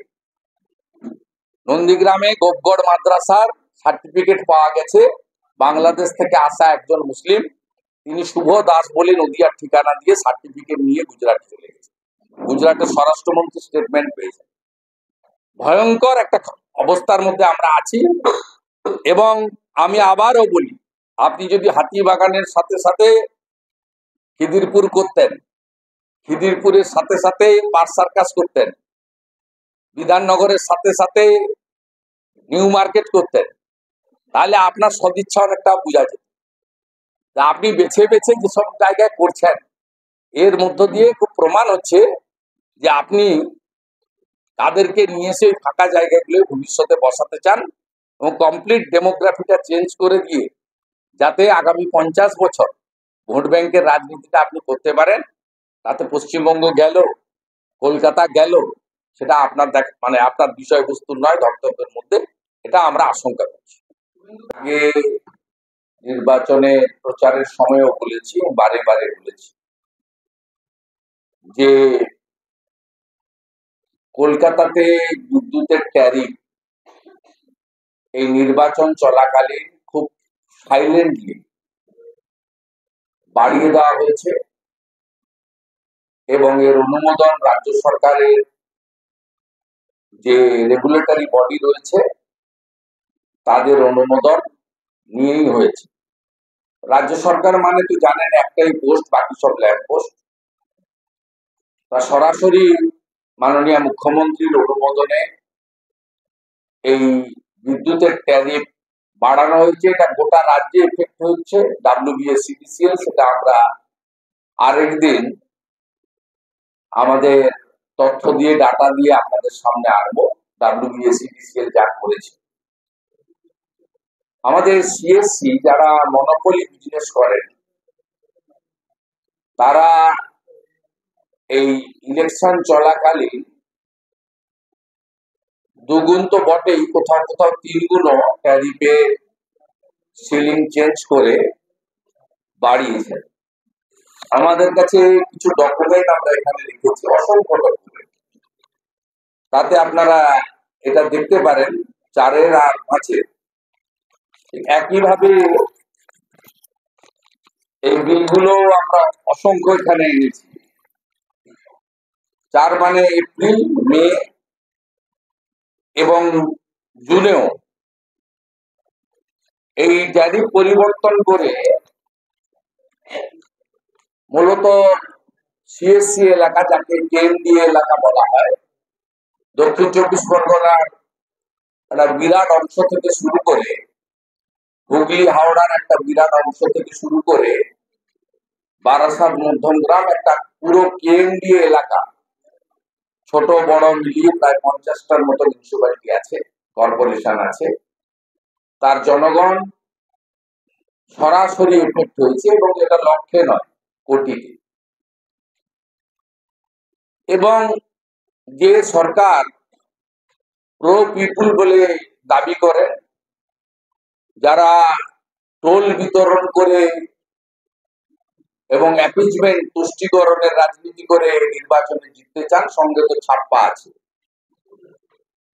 নন্দীগ্রামে গোপগড় মাদ্রাসার সার্টিফিকেট পাওয়া গেছে, বাংলাদেশ থেকে আসা একজন মুসলিম, তিনি শুভ দাস বলে নদিয়ার ঠিকানা দিয়ে সার্টিফিকেট নিয়ে গুজরাটে চলে গেছে। গুজরাটের স্বরাষ্ট্রমন্ত্রী স্টেটমেন্ট পেয়েছেন। ভয়ঙ্কর একটা অবস্থার মধ্যে আমরা আছি। এবং আমি আবারও বলি, আপনি যদি হাতিবাগানের সাথে সাথে খিদিরপুর করতেন, খিদিরপুরের সাথে সাথে পার্ক সার্কাস করতেন, বিধাননগরের সাথে সাথে নিউ মার্কেট করতেন, তাহলে আপনার সদিচ্ছা অনেকটা বোঝা যেত। আপনি বেছে বেছে যেসব জায়গায় করছেন, এর মধ্য দিয়ে খুব প্রমাণ হচ্ছে যে আপনি তাদেরকে নিয়ে এসে ওই ফাঁকা জায়গাগুলো ভবিষ্যতে বসাতে চান এবং কমপ্লিট ডেমোগ্রাফিটা চেঞ্জ করে দিয়ে যাতে আগামী 50 বছর ভোট ব্যাংকের রাজনীতিটা আপনি করতে পারেন। তাতে পশ্চিমবঙ্গ গেল, কলকাতা গেল, সেটা আপনার মানে আপনার বিষয়বস্তু নয় ধর্তব্যের মধ্যে, এটা আমরা আশঙ্কা করছি। আগে নির্বাচনে প্রচারের সময়ও বলেছি, বারে বারে বলেছি যে কলকাতাতে বিদ্যুতের ট্যারিফ এই নির্বাচন চলাকালীন খুব সাইলেন্টলি বাড়িয়ে দেওয়া হয়েছে এবং এর অনুমোদন রাজ্য সরকারের যে রেগুলেটরি বডি রয়েছে তাদের অনুমোদন নিয়েই হয়েছে। রাজ্য সরকার মানে তো জানেন একটাই পোস্ট, বাকি সব ল্যান্ড পোস্ট। তা সরাসরি মাননীয় মুখ্যমন্ত্রীর অনুমোদনে এই বিদ্যুতের ট্যারিফ বাড়ানো হয়েছে। এটা গোটা রাজ্যে এফেক্ট হচ্ছে, WBSCDCL, সেটা আমরা আরেকদিন আমাদের তথ্য দিয়ে ডাটা দিয়ে আপনাদের সামনে আনবো। WBSCDCL যা করেছে, আমাদের CSC যারা মনোপলি বিজনেস করেন তারা এই ইলেকশন চলাকালীন দুগুণ তো বটেই, কোথাও কোথাও 3 গুণও ট্যারিফে সিলিং চেঞ্জ করে বাড়িয়েছেন। আমাদের কাছে কিছু ডকুমেন্ট আমরা এখানে রেখেছি, অসংখ্য ডকুমেন্ট। তাতে আপনারা এটা দেখতে পারেন 4 আর 5। একইভাবে এই বিলগুলো আমরা অসংখ্য এখানে এনেছি। 4 মানে এপ্রিল, মে এবং জুনেও এই ট্যারিফ পরিবর্তন করে মূলত CSC এলাকা, যাকে কেন্দ্রীয় এলাকা বলা হয়, দক্ষিণ 24 পরগনার একটা বিরাট অংশ থেকে শুরু করে হুগলি হাওড়ার একটা বিরাট অংশ থেকে শুরু করে বারাসাত মধ্যমগ্রাম, একটা পুরো কেন্দ্রীয় এলাকা, ছোট বড় মিলিয়ে প্রায় 50টার মতো মিউনিসিপালিটি আছে, কর্পোরেশন আছে। তার জনগণ সরাসরি এফেক্ট হয়েছে এবং এটা লক্ষে নয়, কোটিতে। এবং যে সরকার প্রো পিপুল বলে দাবি করে, যারা টোল বিতরণ করে এবং অ্যাপিজমেন্ট, তুষ্টিকরণের রাজনীতি করে নির্বাচনে জিততে চান, সঙ্গে তো ছাপ্পা আছে,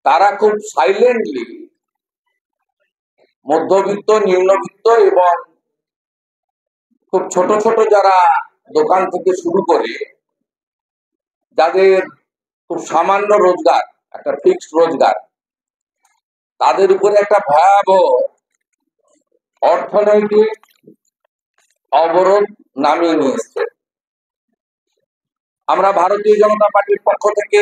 তারা খুব সাইলেন্টলি মধ্যবিত্ত, নিম্নবিত্ত এবং খুব ছোট ছোট যারা দোকান থেকে শুরু করে, যাদের খুব সামান্য রোজগার, একটা ফিক্সড রোজগার, তাদের উপরে একটা ভয়াবহ অর্থনৈতিক অবরোধ নামিয়ে নিয়ে এসছে। আমরা ভারতীয় জনতা পার্টির পক্ষ থেকে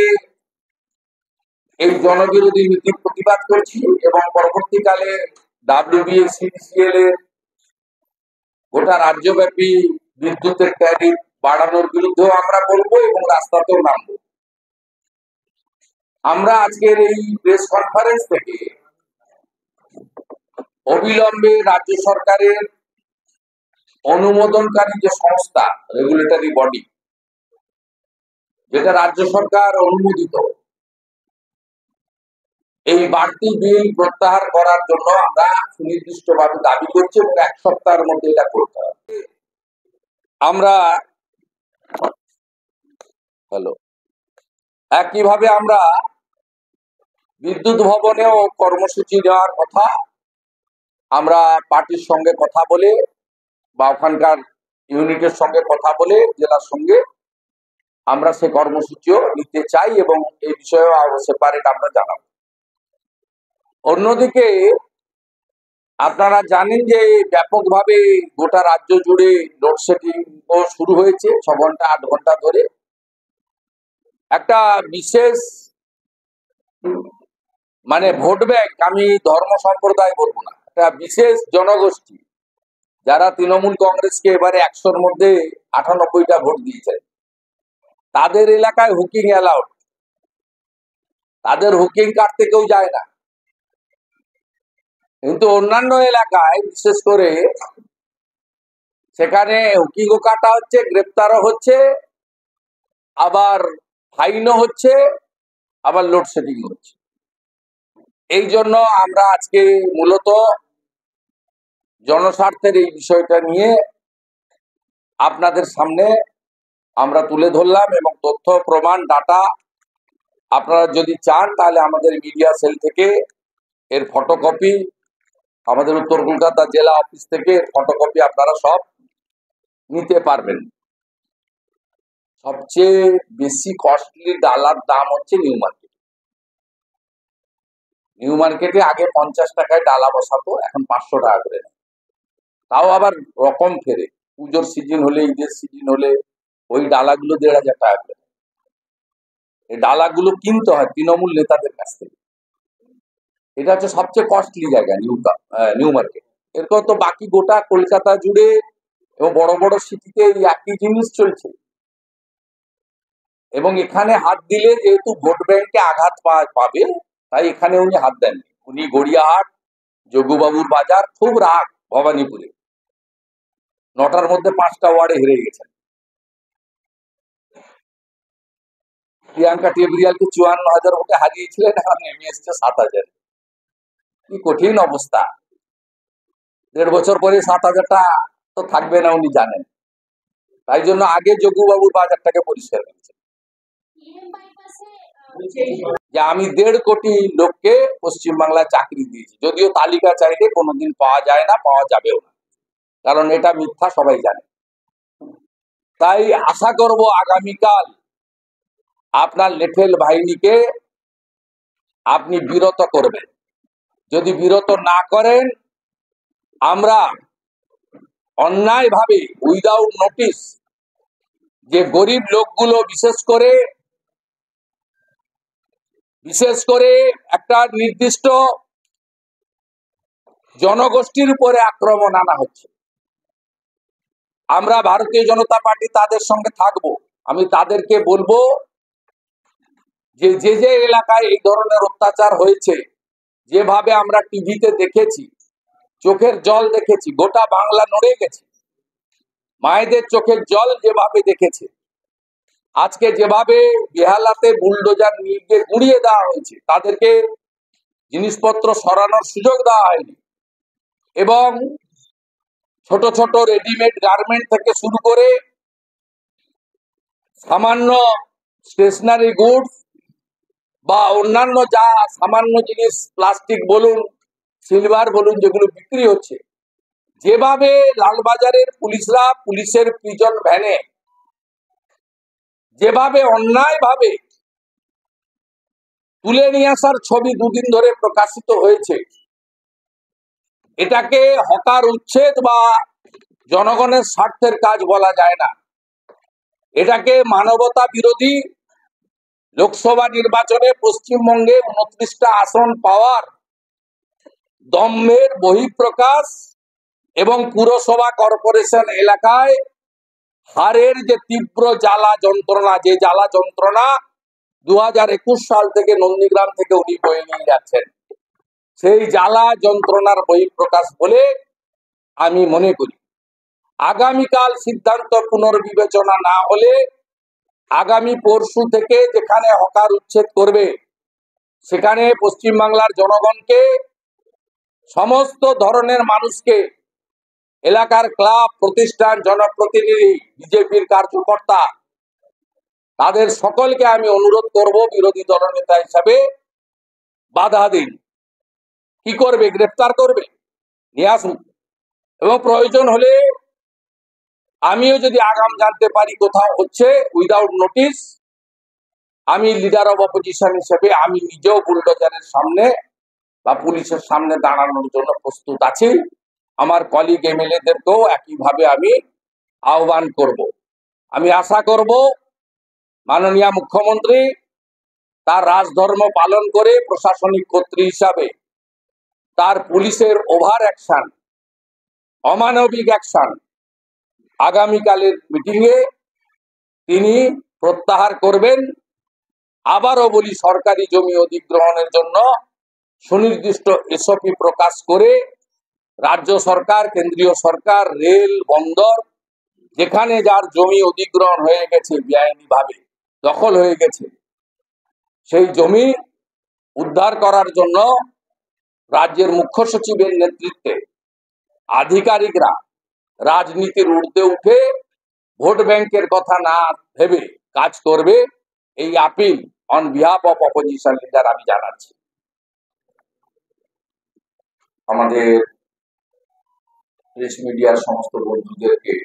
এই জনবিরোধী নীতির প্রতিবাদ করছি এবং পরবর্তীকালে WBSCDCL এর গোটা রাজ্যব্যাপী বিদ্যুতের ট্যারিফ বাড়ানোর বিরুদ্ধেও আমরা বলবো এবং রাস্তাতেও নামবো। আমরা আজকের এই প্রেস কনফারেন্স থেকে অবিলম্বে রাজ্য সরকারের অনুমোদনকারী যে সংস্থা, রেগুলেটরি বডি, যেটা রাজ্য সরকার অনুমোদিত, এই বাড়তি বিল প্রত্যাহার করার জন্য আমরা সুনির্দিষ্টভাবে দাবি করছি এবং 1 সপ্তাহের মধ্যে এটা করতে হবে। আমরা একইভাবে আমরা বিদ্যুৎ ভবনেও কর্মসূচি নেওয়ার কথা, আমরা পার্টির সঙ্গে কথা বলে বা ওখানকার ইউনিটের সঙ্গে কথা বলে জেলার সঙ্গে আমরা সে কর্মসূচিও নিতে চাই এবং এই বিষয়েও সেপারেট আমরা জানাবো। অন্যদিকে আপনারা জানেন যে ব্যাপকভাবে গোটা রাজ্য জুড়ে লোডশেডিং ও শুরু হয়েছে, 6 ঘন্টা 8 ঘন্টা ধরে। একটা বিশেষ মানে ভোট ব্যাংক, আমি ধর্ম সম্প্রদায় বলবো না, একটা বিশেষ জনগোষ্ঠী যারা তৃণমূল কংগ্রেসকে এবারে 100-র মধ্যে 98টা ভোট দিয়েছে, তাদের এলাকায় হুকিং অ্যালাউড, তাদের হুকিং কাটতে কেউ যায় না। কিন্তু অন্যান্য এলাকায় বিশেষ করে সেখানে হুকিংও কাটা হচ্ছে, গ্রেপ্তারও হচ্ছে, আবার ফাইনও হচ্ছে, আবার লোডশেডিং হচ্ছে। এই জন্য আমরা আজকে মূলত জনস্বার্থের এই বিষয়টা নিয়ে আপনাদের সামনে আমরা তুলে ধরলাম, এবং তথ্য প্রমাণ ডাটা আপনারা যদি চান তাহলে আমাদের মিডিয়া সেল থেকে এর ফটোকপি, আমাদের উত্তর কলকাতা জেলা অফিস থেকে ফটোকপি আপনারা সব নিতে পারবেন। সবচেয়ে বেশি কস্টলি ডালার দাম হচ্ছে নিউ মার্কেট। নিউ মার্কেটে আগে 50 টাকায় ডালা বসাতো, এখন 500 টাকা করে নেয়। তাও আবার রকম ফেরে, পুজোর সিজন হলে, ঈদের সিজন হলে ওই ডালাগুলো 1500 টাকা করে। এই ডালাগুলো কিনতে হয় তৃণমূল নেতাদের কাছ থেকে। এটা হচ্ছে সবচেয়ে কস্টলি জায়গা নিউ মার্কেট। এরকম তো বাকি গোটা কলকাতা জুড়ে এবং বড় বড় সিটিতে এই একই জিনিস চলছে। এবং এখানে হাত দিলে যেহেতু ভোট ব্যাংকে আঘাত পাবে, তাই এখানে উনি হাত দেননি। উনি গড়িয়াহাট, যোগুবাবুর বাজার, খুব রাগ ভবানীপুরে 9টার মধ্যে 5টা ওয়ার্ডে হেরে গেছেন। প্রিয়াঙ্কা টেবরিয়ালকে 54,000 ভোটে হারিয়েছিলেন, এখন নেমে এসছে 7,000। কি কঠিন অবস্থা। 1.5 বছর পরে 7,000টা তো থাকবে না, উনি জানেন। তাই জন্য আগে যোগুবাবুর বাজারটাকে পরিষ্কার করেছেন যে আমি 1.5 কোটি লোককে পশ্চিমবাংলায় চাকরি দিয়েছি। যদিও তালিকা চাইলে কোনোদিন পাওয়া যায় না, পাওয়া যাবেও না, কারণ এটা মিথ্যা, সবাই জানে। তাই আশা করব আগামীকাল আপনার লেঠেল বাহিনীকে আপনি বিরত করবেন। যদি বিরত না করেন, আমরা অন্যায়ভাবে উইদাউট নোটিশ যে গরিব লোকগুলো বিশেষ করে একটা নির্দিষ্ট জনগোষ্ঠীর উপরে আক্রমণ আনা হচ্ছে, আমরা ভারতীয় জনতা পার্টি তাদের সঙ্গে থাকব। আমি তাদেরকে বলবো যে যে এলাকায় এই ধরনের অত্যাচার হয়েছে, যেভাবে আমরা টিভিতে দেখেছি, চোখের জল দেখেছি, গোটা বাংলা নড়ে গেছে, মায়েদের চোখের জল যেভাবে দেখেছে, আজকে যেভাবে বেহালাতে বুলডোজার নিয়ে গিয়ে গুঁড়িয়ে দেওয়া হয়েছে, তাদেরকে জিনিসপত্র সরানোর সুযোগ দেওয়া হয়নি, এবং ছোট ছোট রেডিমেড গার্মেন্ট থেকে শুরু করে সামান্য স্টেশনারি গুডস বা অন্যান্য যা সামান্য জিনিস, প্লাস্টিক বলুন, সিলভার বলুন, যেগুলো বিক্রি হচ্ছে, যেভাবে লালবাজারের পুলিশরা পুলিশের প্রিজন ভ্যানে যেভাবে অন্যায় ভাবে তুলে নিয়ে আসার ছবি দুদিন ধরে প্রকাশিত হয়েছে, এটাকে হকার উচ্ছেদ বা জনগণের স্বার্থের কাজ বলা যায় না। এটাকে মানবতা বিরোধী। লোকসভা নির্বাচনে পশ্চিমবঙ্গে 29টা আসন পাওয়ার দম্ভের বহিঃপ্রকাশ, এবং পুরসভা কর্পোরেশন এলাকায় হারের যে তীব্র জ্বালা যন্ত্রণা, যে জ্বালা যন্ত্রণা 2021 সাল থেকে নন্দীগ্রাম থেকে উনি বয়ে নিয়ে যাচ্ছেন, সেই জ্বালা যন্ত্রণার বহিঃপ্রকাশ বলে আমি মনে করি। আগামীকাল সিদ্ধান্ত পুনর্বিবেচনা না হলে আগামী পরশু থেকে যেখানে হকার উচ্ছেদ করবে, সেখানে পশ্চিমবাংলার জনগণকে, সমস্ত ধরনের মানুষকে, এলাকার ক্লাব, প্রতিষ্ঠান, জনপ্রতিনিধি, বিজেপির কার্যকর্তা, তাদের সকলকে আমি অনুরোধ করব, বিরোধী দলনেতা হিসাবে বাধা দিন। কি করবে? গ্রেফতার করবে, নিয়ে আসুন, এবং প্রয়োজন হলে আমিও যদি আগাম জানতে পারি কোথাও হচ্ছে উইদাউট নোটিশ, আমি লিডার অব অপোজিশন হিসেবে আমি নিজেও বুলডোজারের সামনে বা পুলিশের সামনে দাঁড়ানোর জন্য প্রস্তুত আছি। আমার কলিগ এমএলএদেরকেও একইভাবে আমি আহ্বান করব। আমি আশা করব মাননীয় মুখ্যমন্ত্রী তার রাজধর্ম পালন করে প্রশাসনিক কর্তৃ হিসাবে তার পুলিশের ওভার অ্যাকশন, অমানবিক অ্যাকশন আগামীকালের মিটিংয়ে তিনি প্রত্যাহার করবেন। আবারও বলি, সরকারি জমি অধিগ্রহণের জন্য সুনির্দিষ্ট এসওপি প্রকাশ করে রাজ্য সরকার, কেন্দ্রীয় সরকার, রেল, বন্দর, যেখানে যার জমি অধিগ্রহণ হয়ে গেছে, বেআইনি ভাবে দখল হয়ে গেছে, সেই জমি উদ্ধার করার জন্য রাজ্যের মুখ্য সচিবের নেতৃত্বে আধিকারিকরা রাজনীতির ঊর্ধ্বে উঠে ভোট ব্যাংকের কথা না ভেবে কাজ করবে, এই appeal on behalf of opposition leader আমি জানাচ্ছি। আমাদের প্রেস মিডিয়ার সমস্ত বন্ধুদেরকে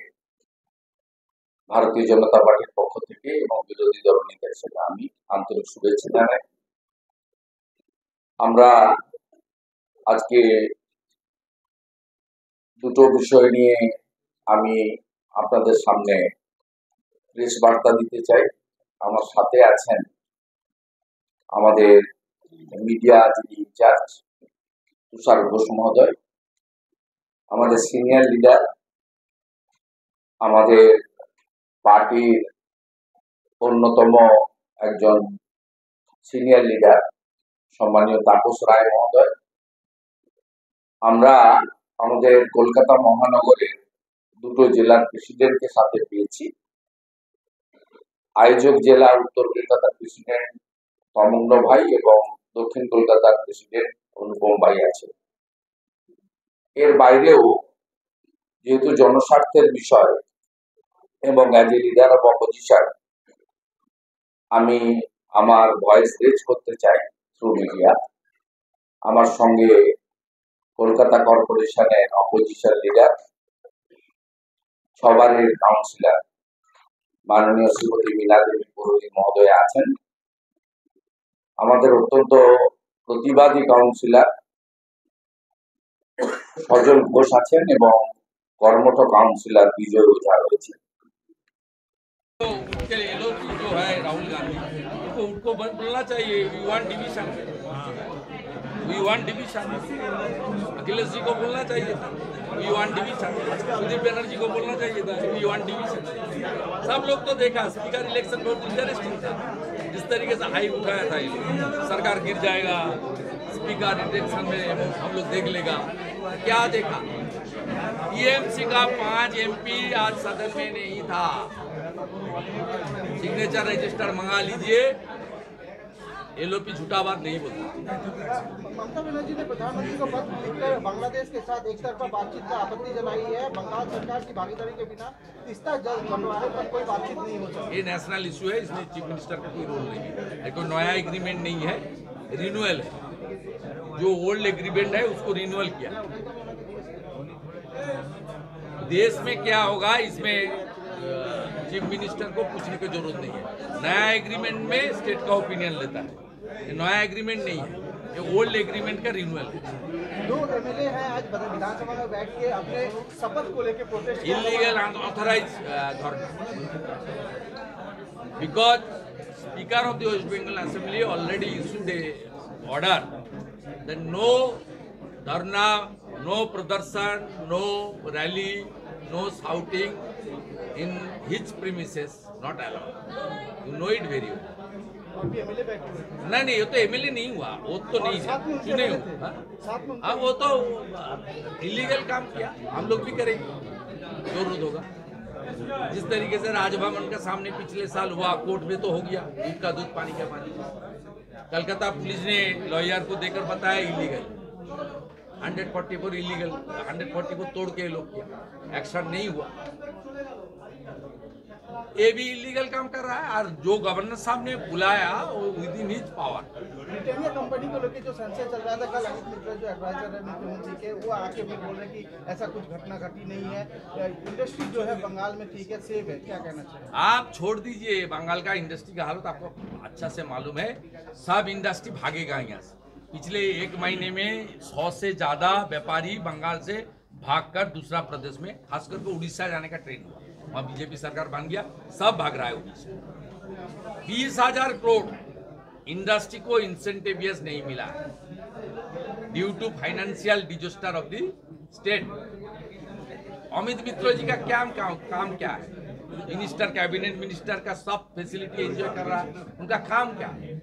ভারতীয় জনতা পার্টির পক্ষ থেকে এবং বিরোধী দল নেতা হিসেবে আমি আন্তরিক শুভেচ্ছা জানাই। আমরা আজকে দুটো বিষয় নিয়ে আমি আপনাদের সামনে প্রেস বার্তা দিতে চাই। আমার সাথে আছেন আমাদের মিডিয়া যিনি ইনচার্জ তুষার ঘোষ মহোদয়, আমাদের সিনিয়র লিডার, আমাদের পার্টির অন্যতম একজন সিনিয়র লিডার সম্মানীয় তাপস রায় মহোদয়। আমরা আমাদের কলকাতা মহানগরের দুটো জেলার প্রেসিডেন্টকে সাথে পেয়েছি। আয়োজক জেলার উত্তর কলকাতার প্রেসিডেন্ট তমগ্ন ভাই এবং দক্ষিণ কলকাতার প্রেসিডেন্ট অনুপম ভাই আছে। এর বাইরেও যেহেতু জনস্বার্থের বিষয় এবং as a leader of opposition আমি আমার ভয়েস রেজ করতে চাই থ্রু মিডিয়া। আমার সঙ্গে কলকাতা কর্পোরেশনের অপোজিশন লিডার, সবারের কাউন্সিলর মাননীয় শ্রীমতী মীনা দেবী পুরোহিত মহোদয় আছেন, আমাদের অত্যন্ত প্রতিবাদী কাউন্সিলর সজল ঘোষ আছেন এবং কর্মঠ কাউন্সিলর বিজয় ওঝা রয়েছে। उसके लिए लोग जो है राहुल गांधी उनको बोलना चाहिए we want division, we want division. Akhilesh ji को बोलना चाहिए था we want division, Sudip Banerjee को बोलना चाहिए था वी वांट डिवीजन। सब लोग तो देखा स्पीकर इलेक्शन बहुत इंटरेस्टिंग था, जिस तरीके से हाई उठाया था ये सरकार गिर जाएगा, स्पीकर इलेक्शन में हम लोग देख लेगा। क्या देखा, टीएमसी का 5 एमपी आज सदन में नहीं था। सिग्नेचर रजिस्टर मंगा लीजिए, एलओपी झूठा बात नहीं बोलता। ममता बनर्जी ने प्रधानमंत्री को पत्र लिखकर बांग्लादेश के साथ एक तरफा बातचीत का आपत्ति जलाई है। बंगाल सरकार की भागीदारी के बिना तीस्ता जल बंटवारे पर कोई बातचीत नहीं हो सकती। ये नेशनल इशू है, इसमें चीफ मिनिस्टर का कोई रोल नहीं है। कोई नया एग्रीमेंट नहीं है, रिन्यूअल है। जो ओल्ड एग्रीमेंट है उसको रिन्यूअल किया। देश में क्या होगा इसमें चीफ मिनिस्टर को पूछने की जरूरत नहीं है। नया एग्रीमेंट में स्टेट का ओपिनियन लेता है, ये नया एग्रीमेंट नहीं है, ये ओल्ड एग्रीमेंट का रिन्यूअल है। दो एमएलए हैं आज विधानसभा में बैठ के अपने शपथ को लेकर protest illegal unauthorised because speaker of the West Bengal assembly already issued a order that no dharna, no pradarshan, no rally, no shouting in his premises not allowed. You know it very well. MLA बैठे नहीं ये तो MLA नहीं हुआ, वो तो नहीं है, चुने हुए। हाँ वो तो इलीगल काम किया, हम लोग भी करेंगे जरूरत होगा। जिस तरीके से राजभवन के सामने पिछले साल हुआ, कोर्ट में तो हो गया, दूध का दूध पानी का पानी। कलकत्ता पुलिस ने लॉयर को देकर बताया इलीगल, 144 इलीगल, 140 को तोड़ के लोग किया, एक्शन नहीं हुआ। ये भी इलीगल काम कर रहा है, और जो गवर्नर साहब ने बुलाया वो with in his power. Britannia company को लेकर जो संशय चल रहा था, कल अमित मिश्रा जो एडवाइजर है मुख्यमंत्री के, वो आके भी बोल रहे कि ऐसा कुछ घटना घटी नहीं है, इंडस्ट्री जो है बंगाल में ठीक है, सेफ है। क्या कहना चाहिए? आप छोड़ दीजिए, बंगाल का इंडस्ट्री का हालत आपको अच्छा से मालूम है। सब इंडस्ट्री भागेगा यहाँ से। पिछले 1 महीने में 100 से ज्यादा व्यापारी बंगाल से भागकर दूसरा प्रदेश में, खासकर के उड़ीसा जाने का ट्रेन हुआ, वहाँ बीजेपी सरकार बन गया, सब भाग रहा है उड़ीसा। 20,000 करोड़ इंडस्ट्री को इंसेंटिवियस नहीं मिला है due to financial disaster of the state. Amit Mishra ji का काम क्या है? मिनिस्टर, कैबिनेट मिनिस्टर का सब फैसिलिटी एंजॉय कर रहा है, उनका काम क्या है?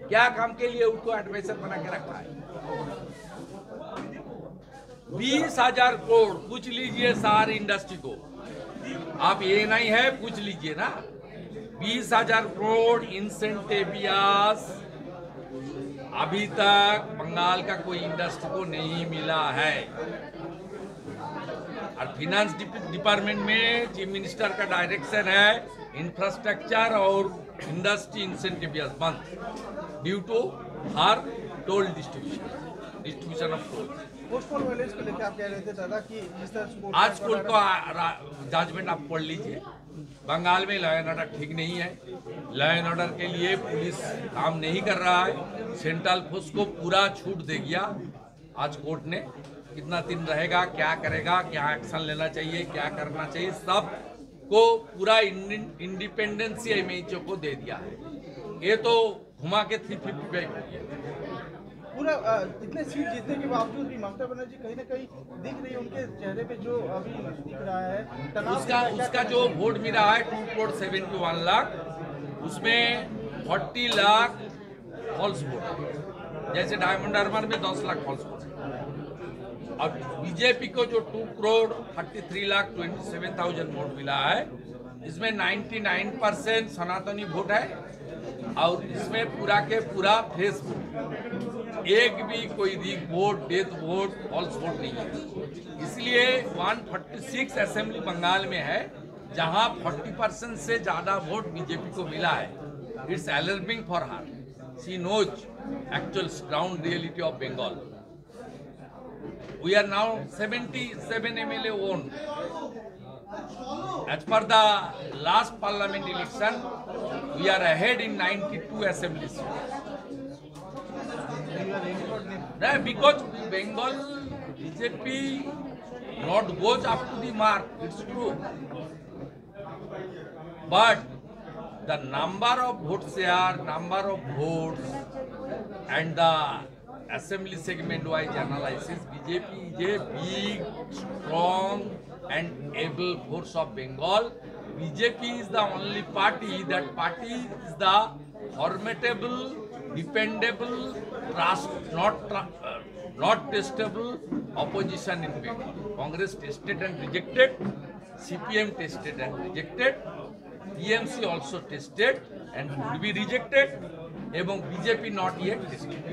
क्या काम के लिए उनको एडवाइजर बना के रखा है? 20,000 करोड़ पूछ लीजिए सारी इंडस्ट्री को। आप ये नहीं है, पूछ लीजिए ना। 20,000 करोड़ इंसेंटिवियास अभी तक बंगाल का कोई इंडस्ट्री को नहीं मिला है। और फिनांस डिपार्टमेंट में चीफ मिनिस्टर का डायरेक्शन है इंफ्रास्ट्रक्चर और इंडस्ट्री इंसेंटिवियास बंद due to her toll distribution of toll. Post poll violence को लेकर आप कह रहे थे दादा कि जिस तरह आज कोर्ट का जजमेंट आप पढ़ लीजिए। बंगाल में लॉ एंड ऑर्डर ठीक नहीं है। लॉ एंड ऑर्डर के लिए पुलिस काम नहीं कर रहा है। सेंट्रल फोर्स को पूरा छूट दे दिया आज कोर्ट ने। कितना दिन रहेगा, क्या करेगा, क्या एक्शन लेना चाहिए, क्या करना चाहिए, सब को पूरा इंडिपेंडेंस एमएचओ को दे दिया है। ये तो घुमा के 355 हो गया। पूरा इतने सीट जीतने के बावजूद भी ममता बनर्जी कहीं ना कहीं दिख रही है, उनके चेहरे पे जो अभी दिख रहा है तनाव। उसका जो वोट मिला है 2.71 लाख, उसमें 40 लाख फॉल्स वोट, जैसे डायमंड हार्बर में 10 लाख फॉल्स वोट। अब बीजेपी को जो 2,33,27,000 वोट मिला है, इसमें 99% सनातनी वोट है और इसमें पूरा के पूरा फेस वोट, एक भी कोई रीक vote, death vote, false vote नहीं है। इसलिए 146 असेंबली बंगाल में है जहां 40% से ज्यादा वोट बीजेपी को मिला है। It's alarming for her. She knows actual ground reality of Bengal. We are now 77 MLA won. As per the last parliament election, we are ahead in 92 assembly seats. Because Bengal BJP not goes up to the mark, it's true. But the number of vote share, number of votes, and the assembly segment wise analysis, BJP is a big, strong and able force of Bengal. BJP is the only party, that party is the formidable, dependable, not testable opposition in Bengal. Congress tested and rejected, CPM tested and rejected, TMC also tested and would be rejected, এবং BJP not yet tested.